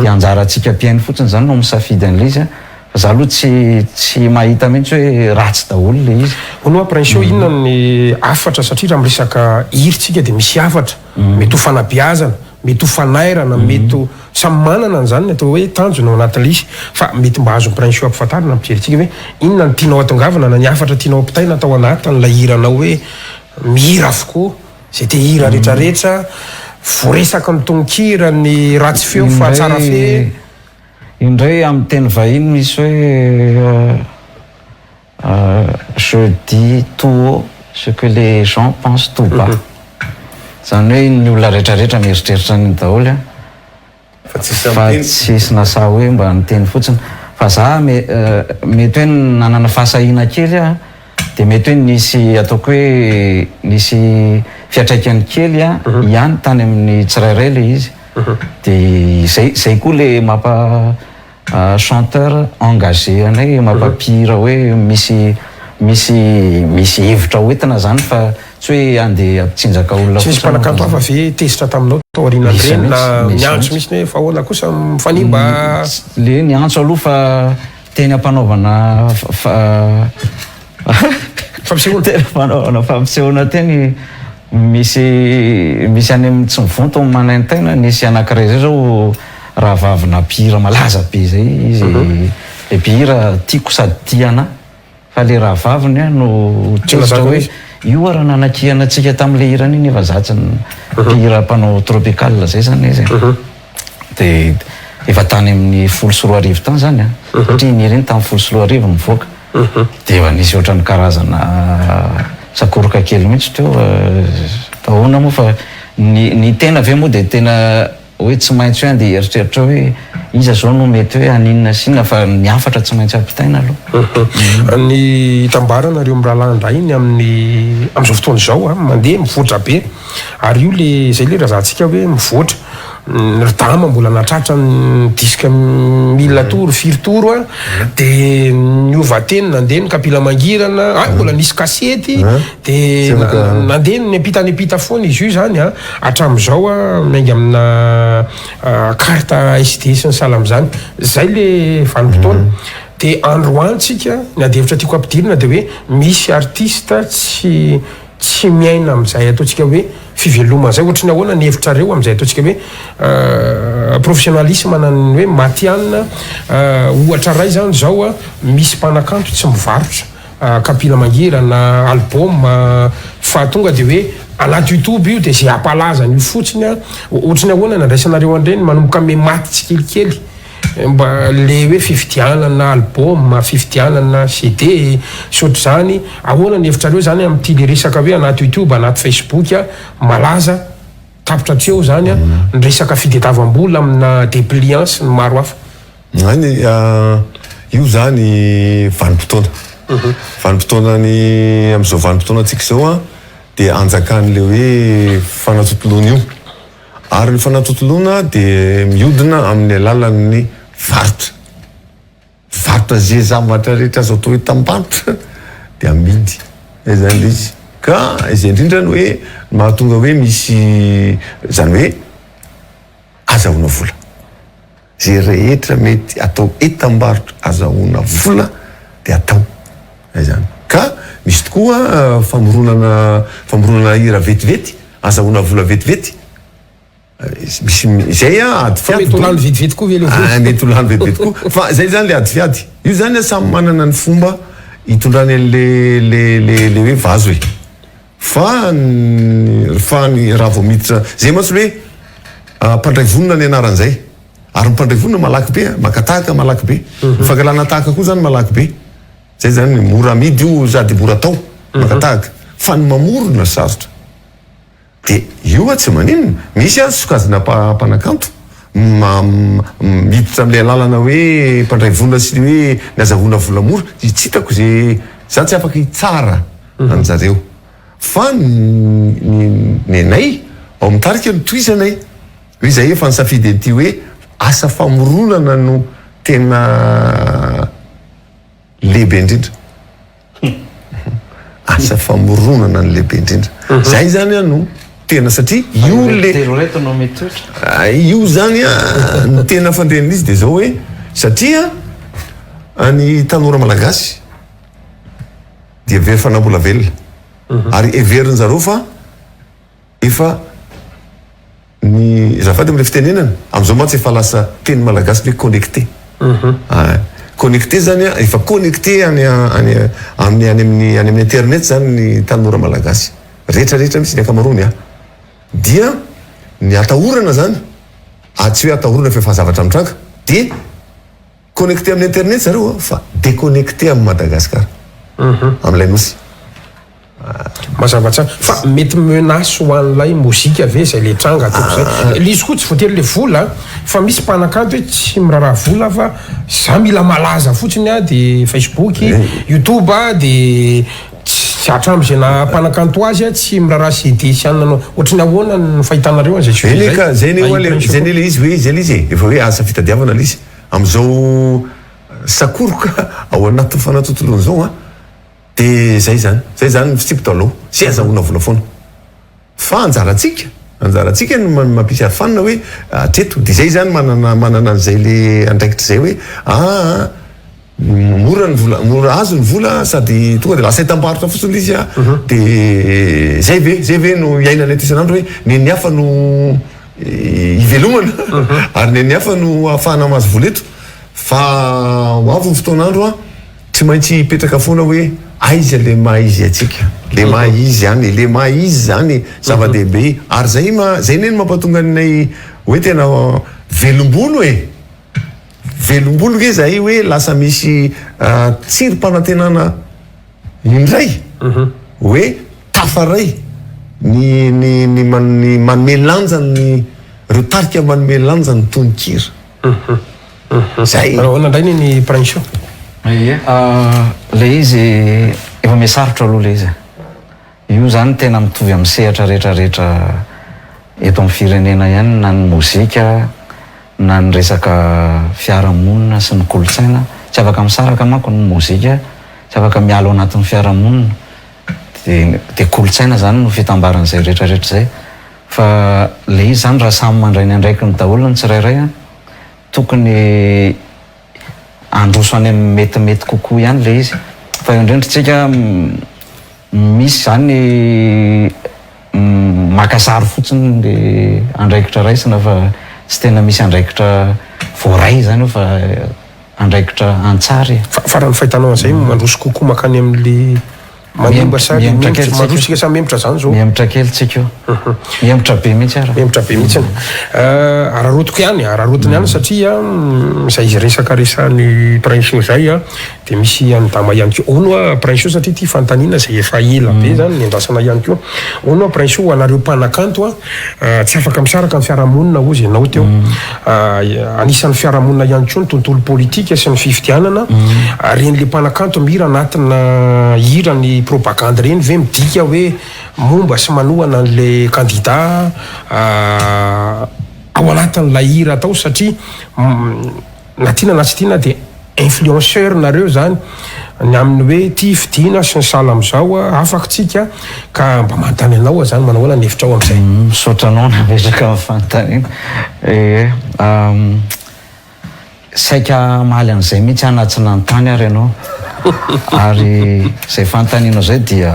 dia anjarantsika mpiainy fotsiny zany no misafidy an'le izy fa za aloha tsy mahita mihitsy hoe ratsy daholo le izy ono prince inona ny afatra satria raha miresaka hiritsika dia misy afatra mety ho fanabeazana mety ho fanairana mety ho samy manana an'izany atao hoe tanjona ao anatin'le izy fa mety mba azo prince ampifantarina ampijeritsika hoe inona ny tianao atongavana na ny afatra tianao ampitaina atao anatin'la hiranao hoe mihira avokoa zay te hira rehetrarehetra voaresaka ny tononkira ny ratsy feo fa tsara fe indray amin'ny teny vahiny misy hoe je dis tout haut ce que les gens pensent tout bas zany hoe ny olona rehetrarehetra mieritreritra ny daholo fa tsy sy nasa hoe mba nyteny fotsiny fa za mety hoe nanana fahasahiana kely dia mety hoe nisy ataoko hoe nisy fiatraikany kely ihany tany amin'ny tsirairay le izy dia zay koa le mampa chanteur engagé anay mampapihira hoe misy hevitra hoentina zany fa tsy hoe andeha ampitsinjaka olona tsy misy mpanakanto hafa ve tezitra taminao tao aorianan'ireny na niantso misy hoe fa ahoana kosa mifanimba le niantso aloha fa teny ampanaovana fampisehoana teny misy any amin'ny tsy mivonto manaintaina nisy anankiray zay zao raha vavina pihira malaza be zay izy le pihira tiako sady tiana fa le raha vaviny no tezitra hoe io raha nanakihana atsika tamin'le hirany iny efa zatsy ny pihira mpanao tropical zay zany izy dia efa tany amin'ny 10 tany zany satria nireny tamin'ny 10 mivoaka dia efa nisy ohatran'ny karazana sakoroka kely mihitsy teo ahoana moa fa ny tena ave moa dia tena hoe tsy maintsy hoe andeha eritreritra hoe iza zao no mety hoe aninona sinona fa ny afatra tsy maintsy ampitaina aloha ny tambaranareo mirahalahandray iny amin'izao fotoana izao mandeha mivoatra be ary io le zay le raha zantsika hoe mivoatra rdama mbola natratra ny diska 1000 toro 4 toro dia niovateny nandeha ny kapila mangirana mbola nisy kasety dia nandeha ny apita foana izy io zany hatramin'izao maingy amina carte SD sy ny sala am'izany zay le vanim-potoana dia androantsika ny adevitra tiako ampidirina dia hoe misy artiste tsy miaina amin'izay ataontsika hoe fivelomana zay ohatrany ahoana ny hevitrareo amin'izay ataontsika hoe professionnalisme manany hoe matianina ohatra ray zany zao misy mpanakanto tsy mivarotra kapila mangira na album fa tonga dia hoe anaty youtube io dia zay ampalazany io fotsiny ohatrany ahoana nandraisanareo andreny manomboka ame maty tsikelikely mba le hoe fividianana album fividianana CD sotro zany ahoana ny hevitrareo zany amin'ity le resaka hoe anaty youtube anaty facebook malaza tapitra atreo zany ny resaka fidetavam-bola amina dépliance ny maro hafa any io zany vanim-potoana vanim-potoanany amin'izao vanim-potoana antsika zao dia anjakan'le hoe fanatotoloana io ary ny fanatotoloana dia miodina amin'ny alalan'ny varotra zay zavatra rehetra azo atao hoe tambarotra dia amidy zany le izy ka izay indrindra ny hoe mahatonga hoe misy zany hoe azahoana vola zay rehetra mety atao etam-barotra azahoana vola dia atao zany ka misy tokoa famoronana hira vetivety azahoana vola vetivety misy zay ady fiady mety olano vetivety koa ve mety olano vetivety koa fa zay zany le ady fiady io zany samy manana ny fomba hitondrany an'le hoe vazo fa ny raha vao miditra zay matsy hoe mpandray vonona ny anaran'izay ary mpandray vonona malaky be makatahaka malaky be fangalana tahaka koa zany malaky be zay zany mora amidy io sady mora atao makatahaka fa ny mamorona sarotra de io tsy maninona misy a sokazina mpanakanto miditra am'le lalana hoe mpandray vonona sy hoe ny azavona volamora tsy hitako zay za tsy afaka hitsara anjareo fa ny anay ao mitarika no toizanay hoe zay efa ny safidy an'ity hoe asa famoronana no tena lehibe indrindra asa famoronana ny lehibe indrindra zay zany ano tena satria io zany a ny tena fandrehan'izy de zao hoe satria any tanora malagasy dia very fanambola velona ary everiny zareo fa efa ny zafady am'le fitenenana am'izao matsy efa lasa teny malagasy hoe connecté connecté zany a efa connecté any amin'ny internet zany ny tanora malagasy rehetrarehetra misy ny akamarony a dia ny atahorana zany tsy hoe atahorana fa efa zavatra mitranga de connecté amin'ny internet zareo fa déconnecté amin'ny Madagasikara amin'ilay nosy mazava tsara fa mety menace ho an'ilay mozika ve zay le tranga atoko zay lizy koa tsy voatery le vola fa misy mpanakanto hoe tsy miraraha vola fa za mila malaza fotsiny a de Facebook YouTube de tsy atramizay na mpanakanto azy a tsy miraraha CD sy ananao ohatrany ahoana ny fahitanareo an'izay zay ne le izy hoe izy alizy efa hoe asa fitadiavana lizy am'izao sakoroka ao anaty fanatotoloana zao a de zay zany fitsipy tao aloha sy azahoana vola foana fa anjaratsika no mampisy ary fanina hoe treto de zay zany manana an'izay le andraikitra zay hoe mora azo ny vola sady tonga de lasa hitambarotra fotsiny izy a de zay ve no iainana ty isan'andro hoe ny hafa no ivelomana ary ny hafa no ahafahana mazo voleto fa hoavy ny fotoan'andro a tsy maintsy hipetraka foana hoe aiza le maizy atsika le maizy any le maizy zany zava-dehibe ary zay neny mampatonga anay hoe tena velombolo velombolo ke zay hoe lasa misy tsirom-panantenana indray hoe tafaray ny manome lanjany reo tarika manome lanjany tononkira zay nandray ny prince le izy efa misarotra aloha le izy io zany tena mitovy amin'ny sehatra rehetrarehetra eto amin'ny firenena ihany na ny mozika na ny resaka fiarahamonina sy ny kolotsaina tsy afaka misaraka manko ny mozika tsy afaka mialo anatin'ny fiarahamonina de kolotsaina zany no fitambaran'izay rehetrarehetra zay fa le izy zany raha samy mandray ny andraiky ny daholo ny tsirairay a tokony androso any amin'ny metimety kokoa ihany le izy fa indrindritsika misy zany makasary fotsiny le andraikitra raisina fa tsy tena misy andraikitra voaray zany fa andraikitra antsary farany fahitanao an'izay mandroso kokoa makany amin'le manimba sary mandrosika sa memitra zany zao miemitra kely tsika io miemitra be mihitsy miemitra be mihitsy ararotiko ihany ararotiny ihany satria zay izy resaka resan'ny prince zay a de misy andama ihany ko ono prince satria ty fantanina zay efa ela be zany ny andrasana ihany ko ono prince anareo mpanakanto a tsy afaka misaraka ny fiarahamonina ozy ianao teo anisan'ny fiarahamonina ihany ko ny tontolo politika sy ny fifidianana ren'le mpanakanto mihira anatina hira ny propagande reny ve midika hoe momba sy manohana an'le candidat ao anatin'ilay hira atao satria na tiana na tsy tiana de influenceur nareo zany ny amin'ny hoe ty fidina sy ny sala am'izao afaka tsika ka mba manontany anao zany manao hoana ny hevitra ao am'izay misotranao napetraka amin'ny fanontaniana saika mahaly an'izay mihitsy anaty nanontany ary ianao ary zay fanontanianao zay dia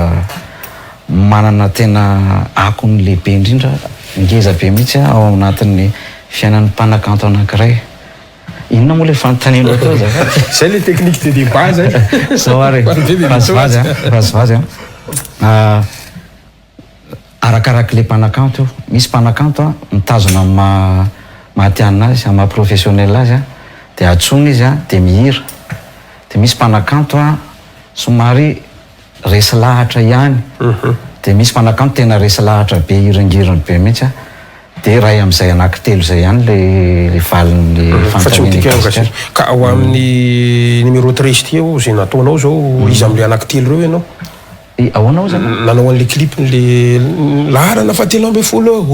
manana tena akony lehibe indrindra ngeza be mihitsy ao anatin'ny fiainan'ny mpanakanto anankiray inona moa le fanontanianao tao zay le technique de débat zay zao ary vazivazy arakaraka le mpanakanto misy mpanakanto a mitazona mahatianina azy maha professionnel azy a de atsona izy a de mihira de misy mpanakanto a somary resy lahatra ihany de misy mpanakanto tena resy lahatra be hirangirany be mihitsy a de ray am'izay anankitelo zay ihany le valin'ny fantanina ka ao amin'ny numéro 13 ty eo zay nataonao zao izy am'le anankitelo reo ianao ahoanao zany nanao an'le clipn'le laharana fatelo ambe folo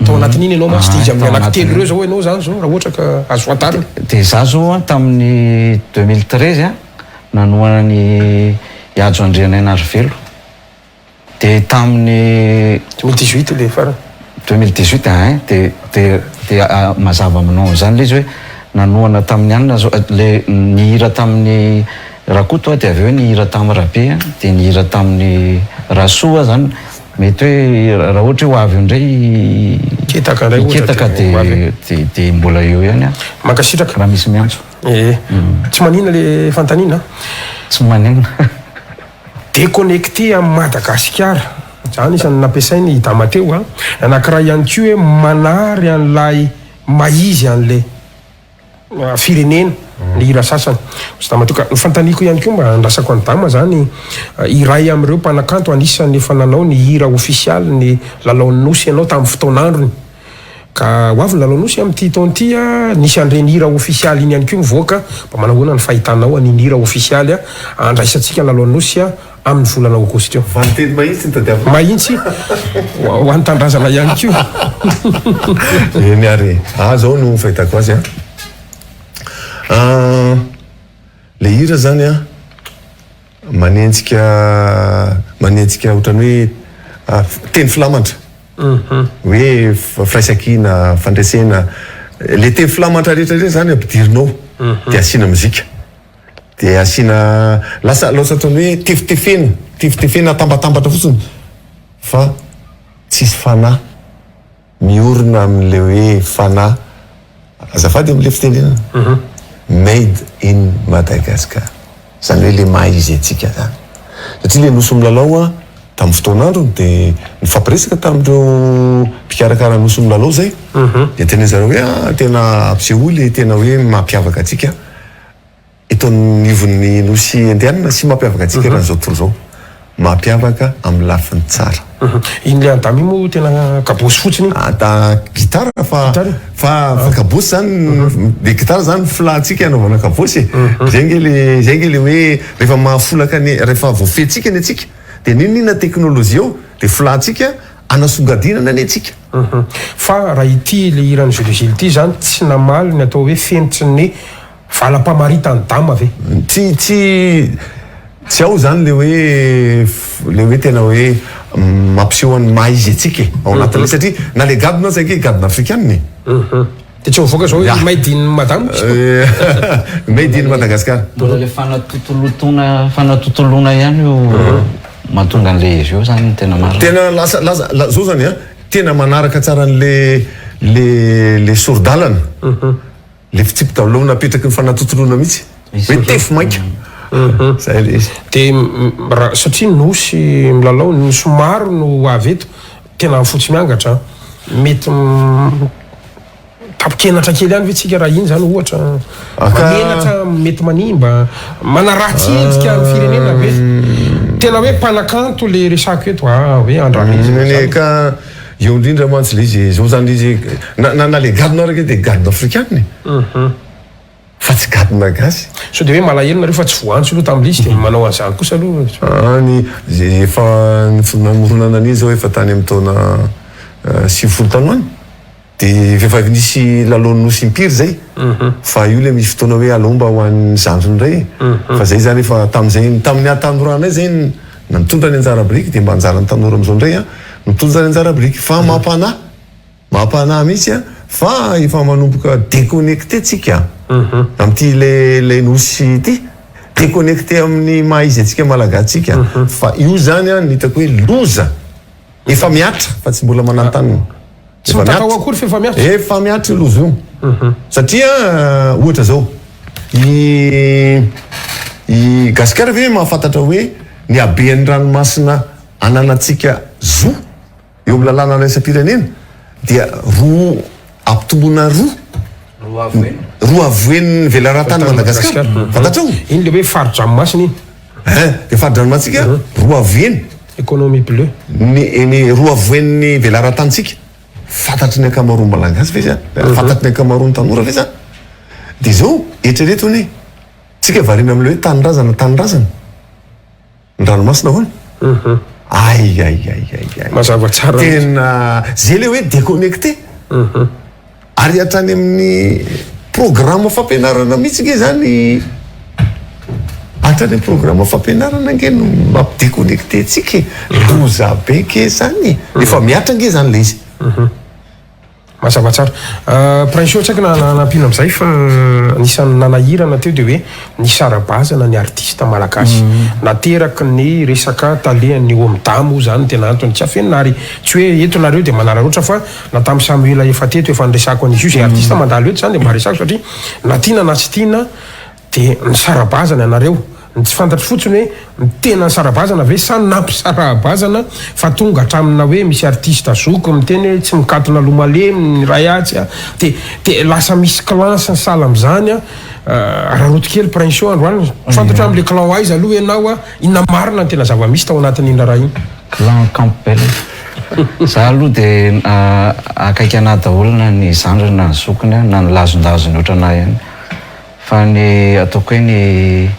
tao anatin'iny ianao masy de izy amin'ny anankitelo reo zao ianao zany zao raha ohatra ka azo fantarina de za zao a tamin'ny 2013 a nanoana ny Ihajo Andrianay Arivelo de tamin'ny 2018 le farany 2018 de mazava aminao zany le izy hoe nanoana tamin'ny anina le nihira tamin'ny Rakoto de avy eo nihira tamin'ny Rabe de nihira tamin'ny Rasoa zany mety hoe raha ohatra hoe ho avy indray ketaka de mbola eo ihany a mankasitraka raha misy miantso tsy manina le fantanina tsy manina déconnecté amin'ny Madagasikara zany isan'ny nampiasainy hidama teo a anankiray ihany ko hoe manary an'lay maizy an'le firenena ny hira sasany sy damatoka ny fantaniko ihany ko mba andrasako any dama zany iray am'ireo mpanakanto anisan'ny efa nanao ny hira official ny lalaonosy ianao tamin'ny fotoan'androny ka ho avy ny lalaonosy amin'ity taon'ity a nisy an'ireny hira official iny ihany ko mivoaka mba manahoana ny fahitanao an'iny hira official a andraisantsika ny lalaonosy a amin'ny volana aogositra eo vaniteny mahitsy ny tadiavina mahitsy ho antandrazana ihany ko eny ary zao no fahitako azy le hira zany a manenjika ohatrany hoe teny filamatra hoe firaisakina fandresena le teny filamatra rehetrarehetra zany ampidirinao de asina muzika de asina lasa ohatrany hoe tifitefena tambatambatra fotsiny fa tsisy fanahy miorina am'le hoe fanahy azafady am'le fitendrenana made in Madagascar zany hoe le maizy atsika zany satria le nosy milalao a tamin'ny fotoan'androny de nifampiresaka tamin'ireo mpikarakara nosy milalao zay de tena zareo hoe tena ampiseholy tena hoe mampiavaka atsika itony ivon'ny nosy indianina sy mampiavaka atsika raha zao tontolo zao mampiavaka amin'ny lafiny tsara iny le andamy mo tena kabosy fotsiny gitara fa kabosy zany de gitara zany filatsika anaovana kabosy zay nge le hoe rehefa mahafolaka rehefa voafetsika ny atsika de ninina teknôlôzia eo de filatsika anasongadinana ny atsika fa raha ity le hirany Jules ity zany tsy namaly ny atao hoe fenitsy ny valam-pamaritany dama ve tsy ao zany le hoe tena hoe mampisehoan'ny maizy atsika ao anatin'le satria na le gadona zay ke gadona afrikaniny de tsy mivoaka zao hoe made in madame made in Madagascar mbola le fanatotolona ihany io mahatonga an'le izy io zany tena marina tena lasa zao zany a tena manaraka tsara le sordalana le fitsipitalo napetraky ny fanatotolona mihitsy hoe tefy maika zay le izy de satria nosy milalao nosy maro no avy eto tena fotsy miangatra mety tapikenatra kely ihany ve tsika raha iny zany ohatra mamenatra mety manimba manaratsy endrika ny firenena ve tena hoe mpanakanto le resako eto hoe andramizy ka eo indrindra mantsy le izy zao zany izy na le gadona raka de gadona afrikaniny fa tsy gadona gasy so de hoe malahelo nareo fa tsy voantso aloha tam'le izy de manao an'izany kosa aloha efa namoronana an'izy zao efa tany amin'ny taona 7 tanoany de efa nisy lalony nosy impiry zay fa io le misy fotoana hoe alomba ho an'ny zandrony ray fa zay zany efa tamin'izay tamin'ny tanoranay zay mitondra ny anjara briky de mba anjara ny tanora am'izao ndray mitondra ny anjara briky fa mampanahy mihitsy fa efa manomboka déconnecté tsika am'ty le nosy ity déconnecté amin'ny maizy atsika malagasitsika fa io zany ny hitako hoe loza efa miatra fa tsy mbola manantanina tsy mitakao akory fa efa miatra efa miatra loza io satria ohatra zao i gasikara ve mahafantatra hoe ny abean'ny ranomasina ananatsika zo eo amin'ny lalàna raisam-pirenena dia roa ampitombona roa avoen'ny velaratany Madagasikara fantatrao iny le hoe faro-dranomasina iny de faro-dranomasika roa avoeny économie bleu ny roa avoen'ny velaratantsika fantatry ny ankamaroany malagasy ve zany fantatry ny ankamaroany tanora ve zany de zao eritreretony tsika varina am'le hoe tanyrazana ny ranomasina hoana mazava tsara tena zay le hoe déconnecté ary hatrany amin'ny programme fampianarana mihitsy nge zany hatrany amin'ny programme fampianarana nge no mampidéconnecté tsika loza be ke zany efa miatra nge zany le izy mazava tsara prince tsy aiky nampino am'izay fa nisan'ny nanahirana teo de hoe ny sarabazana ny artiste malagasy nateraky ny resaka talen'ny omdamo zany tena antony tsy afenina ary tsy hoe etonareo de manararoatra fa na tamin'ny Samuel efa teto efa niresako an'izy io zay artiste mandalo eto zany de mba resako satria na tiana na tsy tiana de ny sarabazana ianareo tsy fantatry fotsiny hoe ny tena ny sarabazana ve sa nampy sarabazana fa tonga hatramina hoe misy artiste zoko miteny hoe tsy mikatona lomalemy ny rayatsy de lasa misy classe ny sala am'izany raharoto kely prince androany fantatra am'le clan wise aloha ianao inona marina ny tena zava-misy tao anatin'ny indra raha iny clan campbell za aloha de akaiky ana daholona ny zandrana ny zokony na ny lazondazony ohatrana ihany fa ny ataoko hoe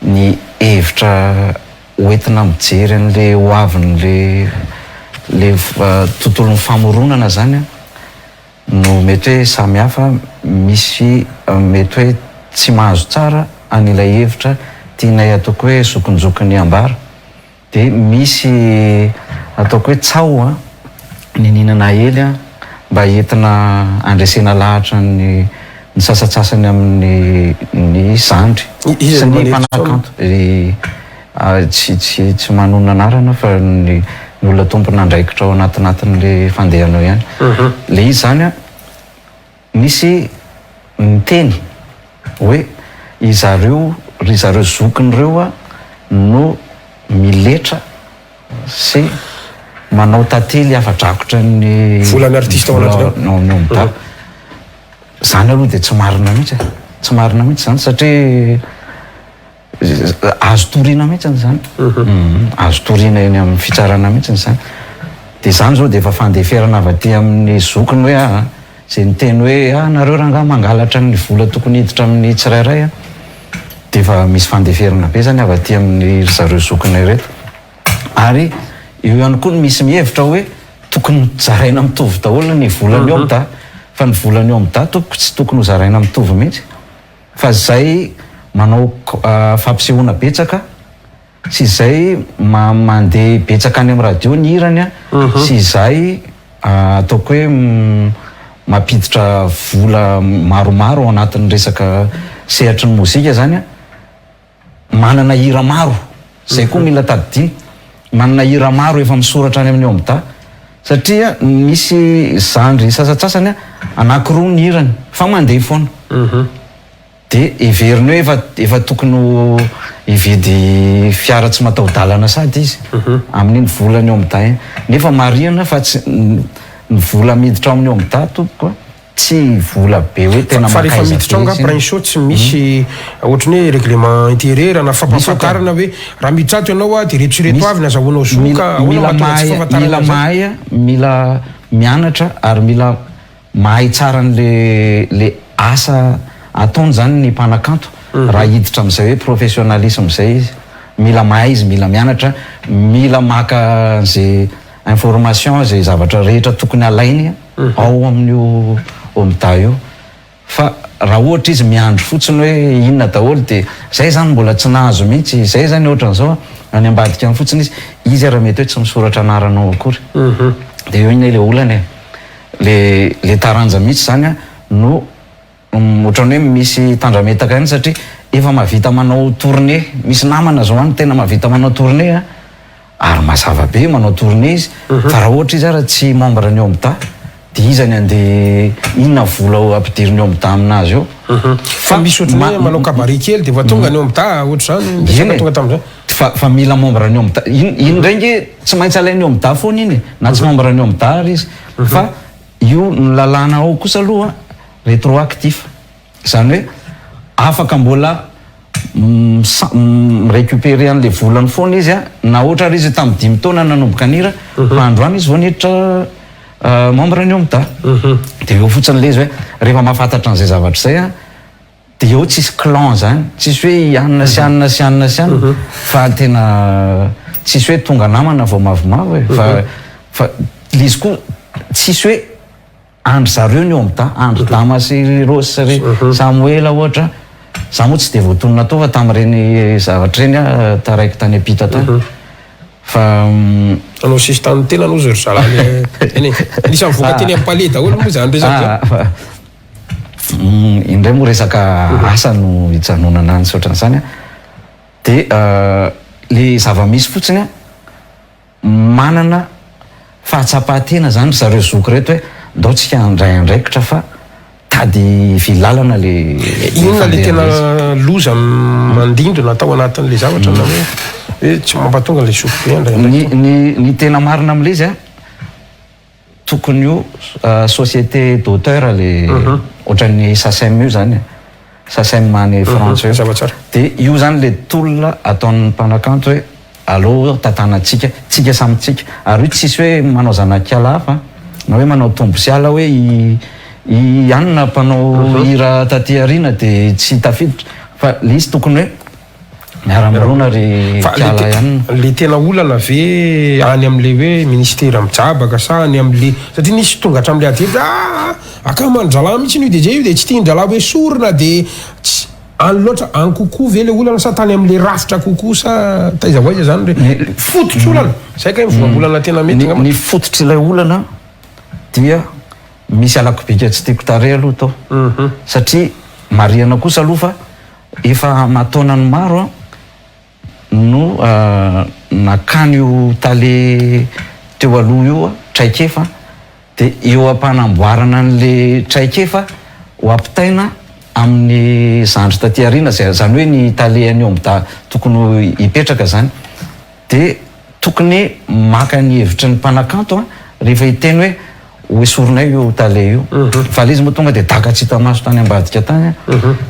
ny hevitra hoentina mijery an'le hoaviny le tontolon'ny famoronana zany no mety hoe samihafa misy mety hoe tsy mahazo tsara an'ilay hevitra tianay ataoko hoe zokonjokony ambara de misy ataoko hoe tsao nininana ely mba entina andresena lahatra ny sasatsasany amin'ny zandry sy ny mpanakanto tsy manona anarana fa ny olona tompona andraikitra ao anatinatin'le fandehanao ihany le izy zany misy miteny hoe ry zareo zokin'ireo no miletra sy manao tantely afa-drakotra ny volan'ny artiste ao anatiny zany aloha de tsy marina mihitsy zany satria azo torina mihitsy zany azo torina eny amin'ny fitsarana mihitsy zany de zany zao de efa fandeferana avy aty amin'ny zokiny hoe zay niteny hoe nareo ranga mangalatra ny vola tokony hiditra amin'ny tsirairay de efa misy fandeferana be zany avy aty amin'ny zareo zokiny reto ary io ihany koa misy mihevitra hoe tokony zaraina mitovy daholo ny volany eo da fa ny volany eo amin'ny da tsy tokony ho zaraina mitovy mihitsy fa zay manao fampisehoana betsaka sy zay mandeha betsaka any amin'ny radio ny hirany sy zay ataoko hoe mampiditra vola maromaro ao anatin'ny resaka sehatry ny mozika zany manana hira maro zay koa mila tadidiny manana hira maro efa misoratra any amin'ny eo amin'ny da satria misy zandry sasatsasany anakiroa ny hirany fa mandeha foana de everiny hoe efa tokony hividy fiara tsy matao-dalana sady izy amin'iny volany eo amin'ny da nefa marihana fa tsy ny vola miditra ao amin'ny eo amin'ny da tompoko tsy vola be hoe tena fa rehefa miditra ao nga prince tsy misy ohatrany hoe règlement intérieur na fampafantarana hoe raha miditra ato ianao de retsoreto avy na zahoanao zoka mila mahay mila mianatra ary mila mahay tsara le asa ataony zany ny mpanakanto raha hiditra am'izay hoe professionnalisme zay izy mila mahay izy mila mianatra mila maka zay information zay zavatra rehetra tokony alainy ao amin'io omda io fa raha ohatra izy miandro fotsiny hoe inona daholo de zay zany mbola tsy nahazo mihitsy zay zany ohatran'izao any ambadika any fotsiny izy raha mety hoe tsy misoratra anaranao akory de eo iny le olany le taranja mihitsy zany no ohatrany hoe misy tandrametaka any satria efa mahavita manao tournée misy namana zao any tena mahavita manao tournée ary mazava be manao tournée izy fa raha ohatra izy raha tsy membre ny eo amin'ny da dia izany andeha inona vola ampidiriny eo amita aminazy eo fa misy ohatry hoe manao kabary kely dia tonga ny eo amita ohatry zany tonga tamin'izay fa mila membre ny eo amita iny ndrengy tsy maintsy alainy eo amita foana iny na tsy membre ny eo amita ary izy fa io ny lalàna ao kosa aloha rétroactif zany hoe afaka mbola récupérer an'le volany foana izy na ohatra ary izy tamin'ny 5 taona nanomboka nira fa androany izy vao niditra membre ny eo amita dia eo fotsiny le izy hoe rehefa mahafantatra an'izay zavatra izay dia eo tsisy clan zany tsisy hoe anina sy anina sy anina sy anina fa tena tsisy hoe tonga namana vao mavomavo e fa izy koa tsisy hoe andry zareo ny eo amita andry Damasy Rosy ry Samuela ohatra za moa tsy dia voatonona tao fa tamin'ireny zavatra reny taraiky tany apita tany fa anao sisy tany tena anao zy ry zalahy eny nisy mivoaka teny amin'ny palais daholo moa zany resaka indray moa resaka asa no hijanonana any sy ohatran'izany dia le zava-misy fotsiny manana fahatsapatena zany zareo zoky reto hoe ndao tsika andray andraikitra fa tady vilalana le inona le tena loza mandindro natao anatin'le zavatra na hoe tsy mampatonga le zoky be ny tena marina am'le izy tokony io société d'auteur le ohatran'ny SACEM io zany SACEM any frantsa io dia io zany le tolona ataon'ny mpanakanto hoe allo tantanantsika tsika samytsika ary io tsisy hoe manao zanak'ala hafa na hoe manao tombo sy ala hoe anina mpanao hira taty ariana dia tsy tafiditra fa le izy tokony hoe miara-mirona ry kiala ihany le tena olana ve any am'le hoe ministera mijabaka sa any am'le satria nisy tonga hatramin'le aty akamandralà mihitsy io dia zay io dia tsy tiandralà hoe sorona dia any loatra any kokoa ve le olana sa tany am'le rafitra kokoa sa taiza voaiza zany re fototry olana zay ka voambolana tena mety ny fototry ilay olana dia misy alakobika tsy tiako tare aloha tao satria mariana kosa aloha fa efa mataonany maro no nakany io tale teo aloha io traikefa dia eo ampanamboarana an'le traikefa ho ampitaina amin'ny zandry taty ariana zany hoe ny tale any eo amita tokony hipetraka zany dia tokony maka ny hevitry ny mpanakanto rehefa hiteny hoe soronay io tale io fa le izy moa tonga dia daka tsy hita maso tany ambadika tany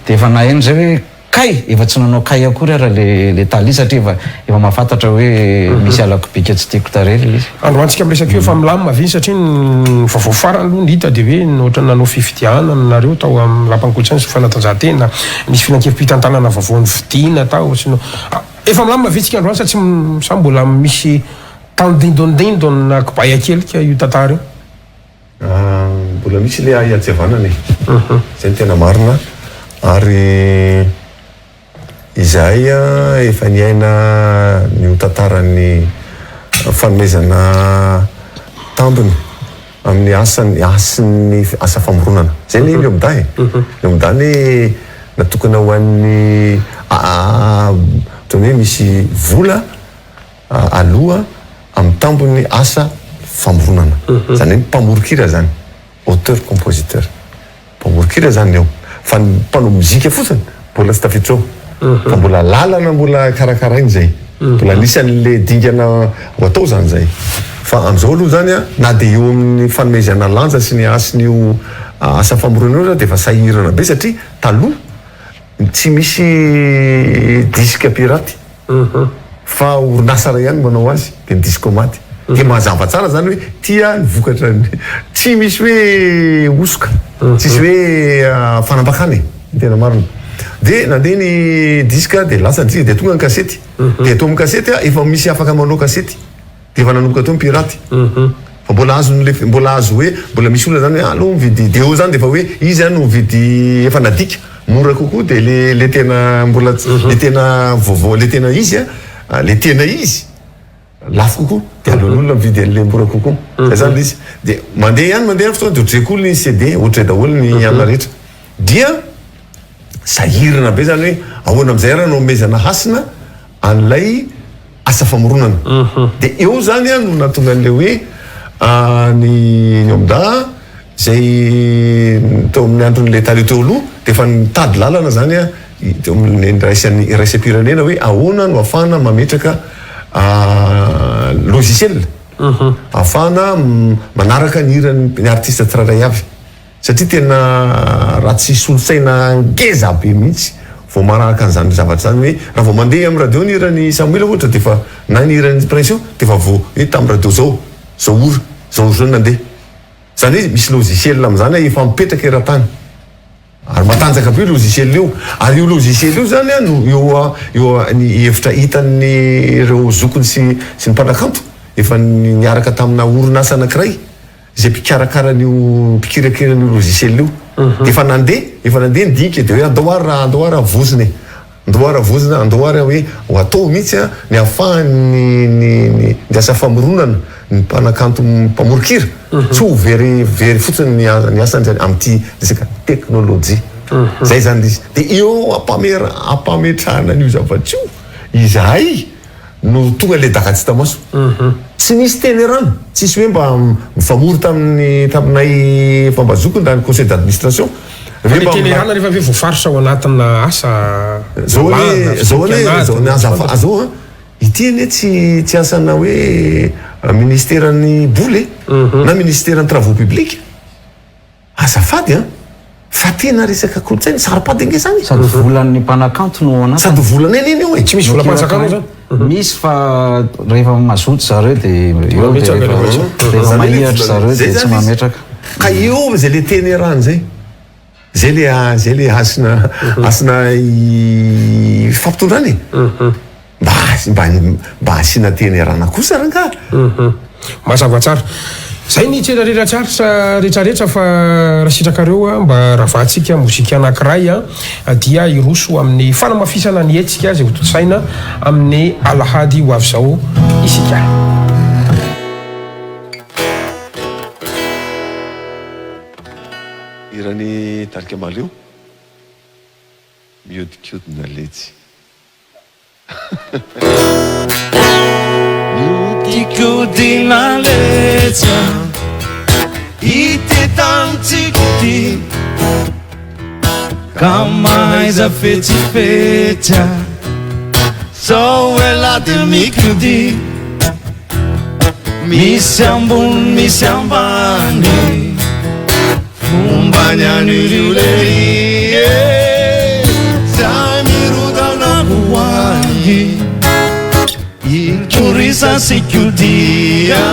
dia efa naheno zay hoe kay efa tsy nanao kay akory ara le tali satria efa mahafantatra hoe misy alakobika tsy tiako tare le izy androantsika miresaka io efa milamina viny satria ny vaovao farany aloha ny hita dia hoe ohatra nanao fifidiana nareo tao amin'ny lampankolotsaina sy fanatanjahantena misy finankevim-pitantanana vaovao ny vidiana tao efa milamina vitsika androany sa tsy sa mbola misy tandindondindona kibaya kelika io tantara io mbola misy le iatsevanany zay ny tena marina ary izahay efa niaina ny tantarany fanomezana tambiny amin'ny asany asa famoronana zay ny io amida io amidany natokana ho an'ny toy hoe misy vola aloha amin'ny tambony asa famoronana zany hoe mpamorokira zany auteur compositeur mpamorokira zany eo fa mpanao mozika fotsiny mbola tsy tafiditra eo fa mbola lalana mbola karakarainy zay mbola nisan'le dingana ho atao zany zay fa am'izao aloha zany na dia eo amin'ny fanomezana lanja sy ny asin'io asa famoronana io zany dia efa sahirana be satria taloha tsy misy disque pirate fa orinasa ray ihany manao azy dia ny discomaty dia mazava tsara zany hoe tia ny vokatra tsy misy hoe osoka tsisy hoe fanambakany tena marina dia nandeha ny disque dia lasa ny disque dia tonga ny kasety dia atao amin'ny kasety efa misy afaka manao kasety dia efa nanomboka atao ny pirate fa mbola azo hoe mbola misy olona zany hoe aloha mividy dia eo zany dia efa hoe izy zany mividy efa nadika mora kokoa dia le tena mbola le tena vaovao le tena izy le tena izy lafo kokoa dia aleon'olona mividy an'le mora kokoa zay zany le izy dia mandeha ihany mandeha fotoana dia ohatray ny CD ohatray daholo ny amina rehetra dia sahirana be zany hoe ahoana am'izay raha no mezana hasina an'ilay asa famoronana dia eo zany no natonga an'le hoe ny amida zay teo amin'ny andron'le talio teo aloha dia efa nitady lalana zany a teo amin'ny raisam-pirenena hoe ahoana no ahafahana mametraka logiciel ahafahana manaraka ny hiran'ny artiste tsirairay avy satria tena raha tsy solosaina ngeza be mihitsy vao manaraka an'izany zavatra zany hoe raha vao mandeha amin'ny radio ny hiran'ny Samuel ohatra dia efa na ny hiran'ny Prince dia efa vao hoe tamin'ny radio zao ora zao nandeha zany hoe misy logiciel amin'izany efa mipetraka eran-tany ary matanjaka be logiciel io ary io logiciel io zany a no eo ny hevitra hitan'ny ireo zokony sy ny mpanakanto efa niaraka tamina orinasa anankiray zay mpikarakaraan'io mpikirakiran'io logiciel io dia efa nandeha ndika dia hoe andohara vozina andohara hoe ho atao mihitsy a ny ahafahany ny asa famoronana ny mpanakanto mpamorokira tsy ho very fotsiny ny asany zany amin'ity resaka teknôlôjia zay zany izy dia eo ampametrahana an'io zavatra io izahay no tonga le dakatsy tamaso tsy nisy teny rano tsisy hoe mba mifamory taminay fambazokony da ny conseil d'administration telerana rehefa hoe voafaritra ao anatina asa zao ny azao ity tsy asana hoe ministèran'ny boly na ministèran'ny travaux publics azafady fa tena resaka kolotsaina sarapady ange zany sady volan'ny mpanakanto no anatiny sady volana eny io tsy misy volam-panjakana zany misy fa rehefa mazoto zareo dia eo rehefa mahiratra zareo dia tsy mametraka ka eo zay le teny rano zay zay le asina fampitondrany mba asina teny rana kosa ranga mazava tsara zay ny tserarera tsaritra rehetrarehetra fa raha sitrakareo mba ravatsika mozika anankiray dia iroso amin'ny fanamafisana ny etsika zay hotosaina amin'ny alahady ho avy zao isika irany tarika malio miodikodina letsy miodikodina letsa itetantsika ty ka mahaiza fetsifetsa zao elady mikody misy ambony misy ambany fombany anirio lery zay mirodana hoany intorisa sikodia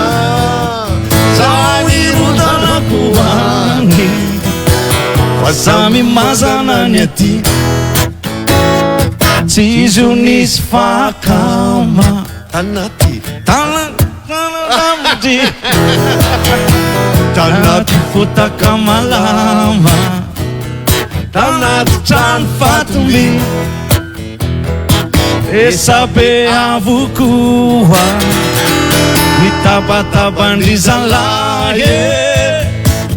zay mirodana hoany fa samy mazana ny aty tsy izy io nisy fakama tanaty tanaty fotaka malama tanaty trano fatomby esabe avokoa mitabatabandrizalahy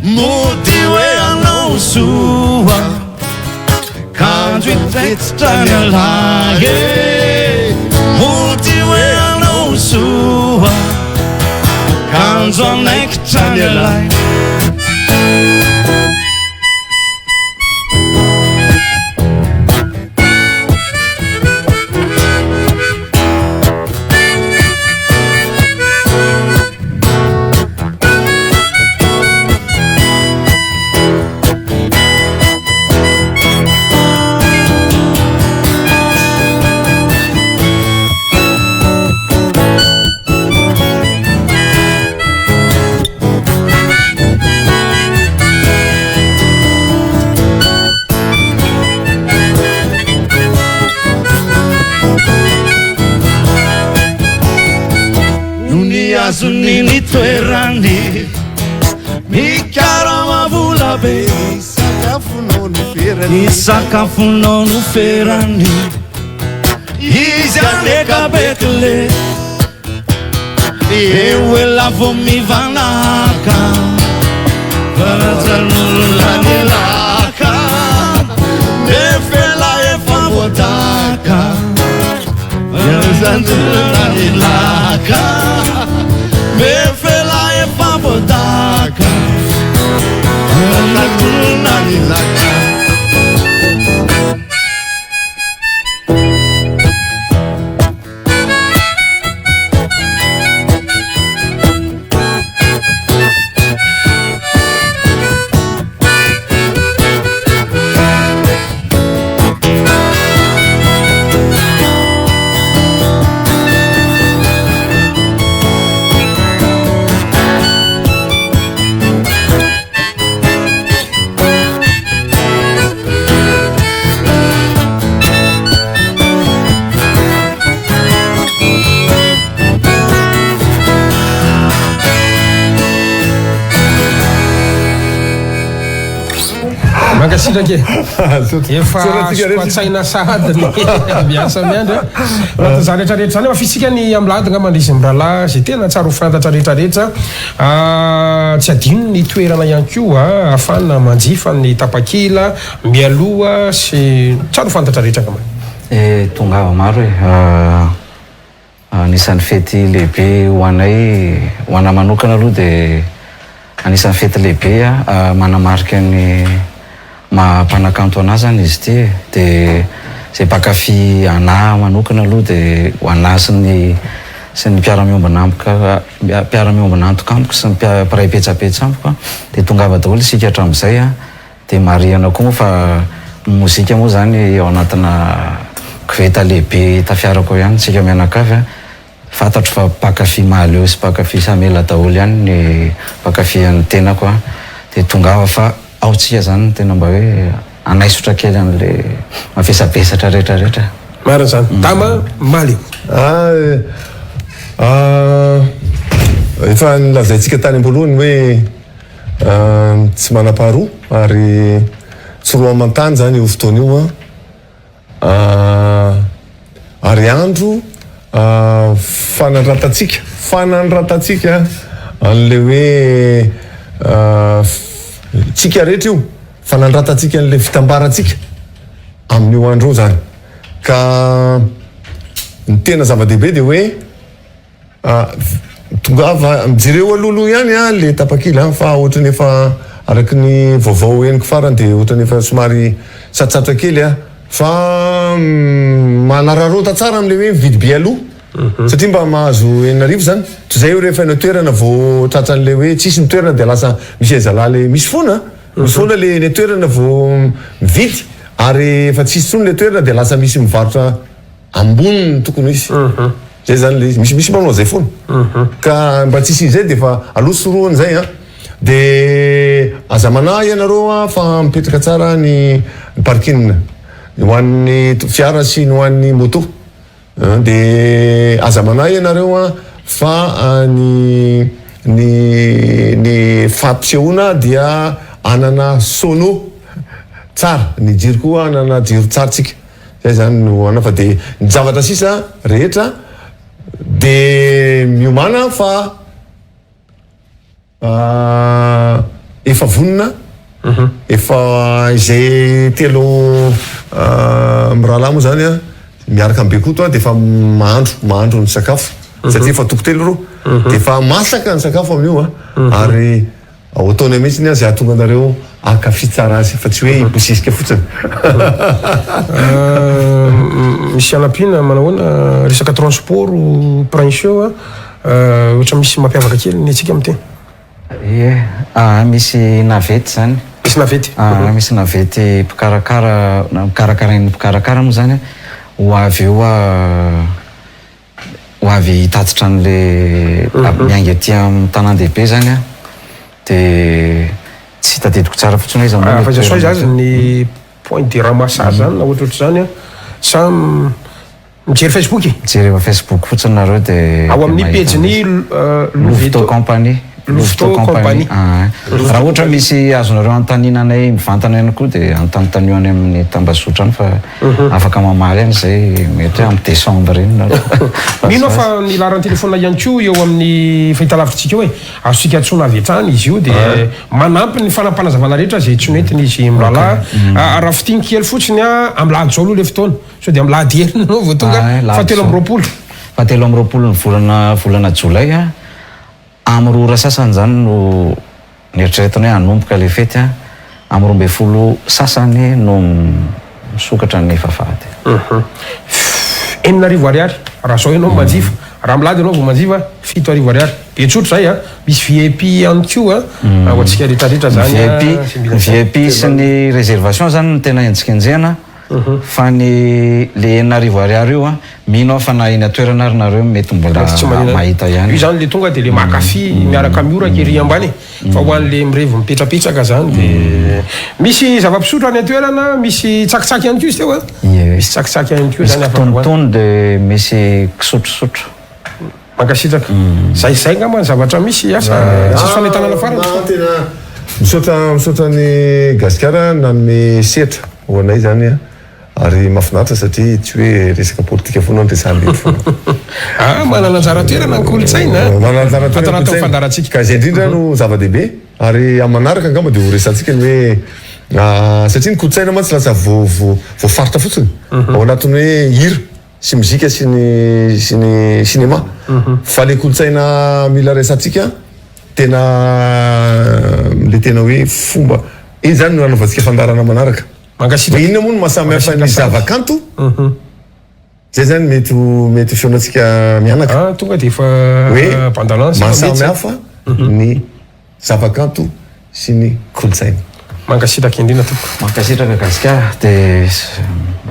mody hoe anao soa kanjo itretsitrany alahy mody hoe anao soa kanjo anaikitrany alahy azoniny toerany mikarama vola be isakafonao no ferany izy aneka bekle eo ela vo mivanaka varazanololanyelaka efela efa vodaka varazanololanyelaka mefela efa vodaka Nanatuna nilaka Mankasitrake efa soatsaina sahady miasa miandry raha za rehetrarehetra zany efa fisika ny amilady nga mandrisy mirala zay tena tsara ho fantatra rehetrarehetra tsy adino ny toerana ihany koa ahafana manjifa ny tapakila mialoha sy tsara ho fantatra rehetra nga tonga maro anisan'ny fety lehibe ho ana manokana aloha dia anisan'ny fety lehibe manamarika ny mampanakanto anazy zany izy ty dia zay mpakafy ana manokana aloha dia ho ana sy ny mpiara-miombana antoka amiko sy ny mpiray petsapetsa amiko dia tongava daholo isika hatramin'izay dia mariana koa moa fa mozika moa zany ao anatina koveta lehibe tafiarako ihany tsika mianakavy fantatro fa mpakafy mahaleo sy mpakafy samela daholo ihany ny mpakafy an'ny tenako dia tongava fa ao tsika zany tena mba hoe anaisotra kely an'le mafesapesatra rehetrarehetra marina zany dama maleo efa nilazaintsika tany am-boalohany hoe tsy manam-paharoa ary tsy roa amantany zany io fotoana io ary andro fanandratatsika an'le hoe tsika rehetra io fanandratatsika an'le fitambaratsika amin'io andro io zany ka ny tena zava-dehibe dia hoe tongava mijereo alohaloha ihany le tapakila fa ohatrany efa araky ny vaovao eniko farany dia ohatrany efa somary satsatra kely fa manararota tsara am'le hoe mividy be aloha satria mba mahazo 4,000 zany toy zay eo rehefa natoerana vao tratran'le hoe tsisy nitoerana dia lasa misy azalahy le misy foana le nitoerana vao mividy ary efa tsisy tsony le toerana dia lasa misy mivarotra amboniny tokony izy zay zany le misy manao zay foana ka mba tsisy izay dia efa aloha soroany zay dia aza manay ianareo fa mipetraka tsara ny parking ho an'ny fiara sy ny ho an'ny moto dia aza manay ianareo fa ny fampisehoana dia anana sono tsara ny jiro koa anana jiro tsara tsika zay zany no ana fa dia ny zavatra sisa rehetra dia miomana fa efa vonona efa izay telo mirahalahy moa zany miaraka ambe koto dia efa mahandro ny sakafo satria efa tokotelo ro dia efa masaka ny sakafo amin'io ary ao ataony mihitsiny zay ahatonga anareo akafy tsara azy fa tsy hoe iposisika fotsiny misy anam-pina manahoana resaka transport prince ohatra misy mampiavaka kely ny atsika amin'teny misy navety zany misy navety mikarakara iny mpikarakara moa zany ho avy eo ho avy hitatitra an'le miainga aty amin'ny tanan-dehibe zany dia tsy hitadidiko tsara fotsiny izy fa zasoa izy azy ny point de ramassage zany na ohatrohatry zany sa mijery Facebook mijery eva Facebook fotsiny nareo dia ao amin'ny page-ny Louveteau compagnie raha ohatra misy azonareo antaninanay mivantana ihany koa dia antanitaniany amin'ny tambazotra any fa afaka mamaly any zay mety amin'ny décembre iny mino fa ny laran'ny telefona ihany koa eo amin'ny fahitalavitsika hoe azosika tsona avy hatrany izy io dia manampy ny fanampanazavana rehetra zay tsy noentiny izy milala raha fitiny kely fotsiny amilady zao aloha le fotoana so dia amilady heriny anao vao tonga fa 7 ny volana jolay amin'ny rora sasany zany no nieritreretiny hoe hanomboka le fety a amin'ny 12 sasany no misokatra ny fafady. 9 ariary raha zao ianao manjifa raha milady ianao vao manjifa 7 ariary be tsotro zay a misy VIP ihany koa a ho antsika rehetrarehetra zany VIP sy ny réservation zany no tena enjikenjehana fa ny le 9 ariary io a mino fa na eny atoerana ary nareo mety mbola mahita ihany. Io zany le tonga de le makafi miaraka mioraka ery ambany fa ho an'le mirevy mipetrapetraka zany de misy zava-pisotro any atoerana misy tsakitsaky ihany koa izy teo a misy tsakitsaky ihany koa zany tonotony de misy kisotrosotro mankasitraka zay ngamba ny zavatra misy asa tsisy fanentanana farany tena misaotra ny gasikara nanome setra ho anay zany a ary mahafinaritra satria tsy hoe resaka politika foana ny resahan'le foana manana anjara toerana ny kolotsaina manana anjara toerana atao fandarantsika ka izay indrindra no zava-dehibe ary amin'ny manaraka angamba dia ho resantsika ny hoe satria ny kolotsaina mantsy lasa voafaritra fotsiny ao anatin'ny hoe hira sy muzika sy ny cinéma fa le kolotsaina mila resantsika tena le tena hoe fomba iny zany no anaovantsika fandarana manaraka inona moa no mahasamy hafa ny zavakanto zay zany mety feonatsika mianaka tonga de efa hoe pandalance mahasamy hafa ny zavakanto sy ny kolotsaina mankasitraka indrina tompoko mankasitraka gasikara de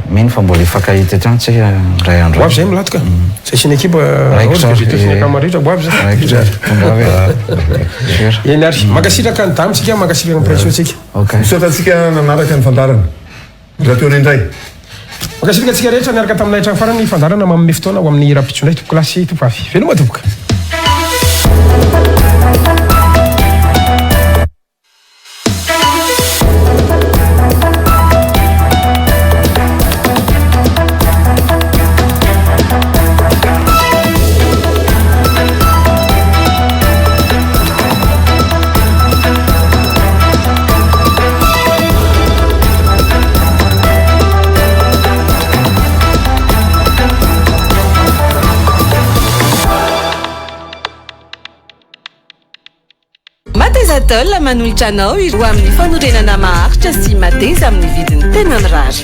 mino fa mbola ifakahita etrano tsika ray andro boavy zay milatoka zay sy ny ekipa kamaritra boavy zay eny ary mankasitraka ny damitsika mankasitraka ny pressiontsika misaotatsika nanaraka ny fandarana raha teo indray mankasitraka atsika rehetra niaraka taminay hatrany farany fandarana manome fotoana ho amin'ny rapitsondray tompo klasy tompavy veloma tompoka. Matezatol manolotra anao ho amin'ny fanorenana maharitra sy mateza amin'ny vidiny tena mirary.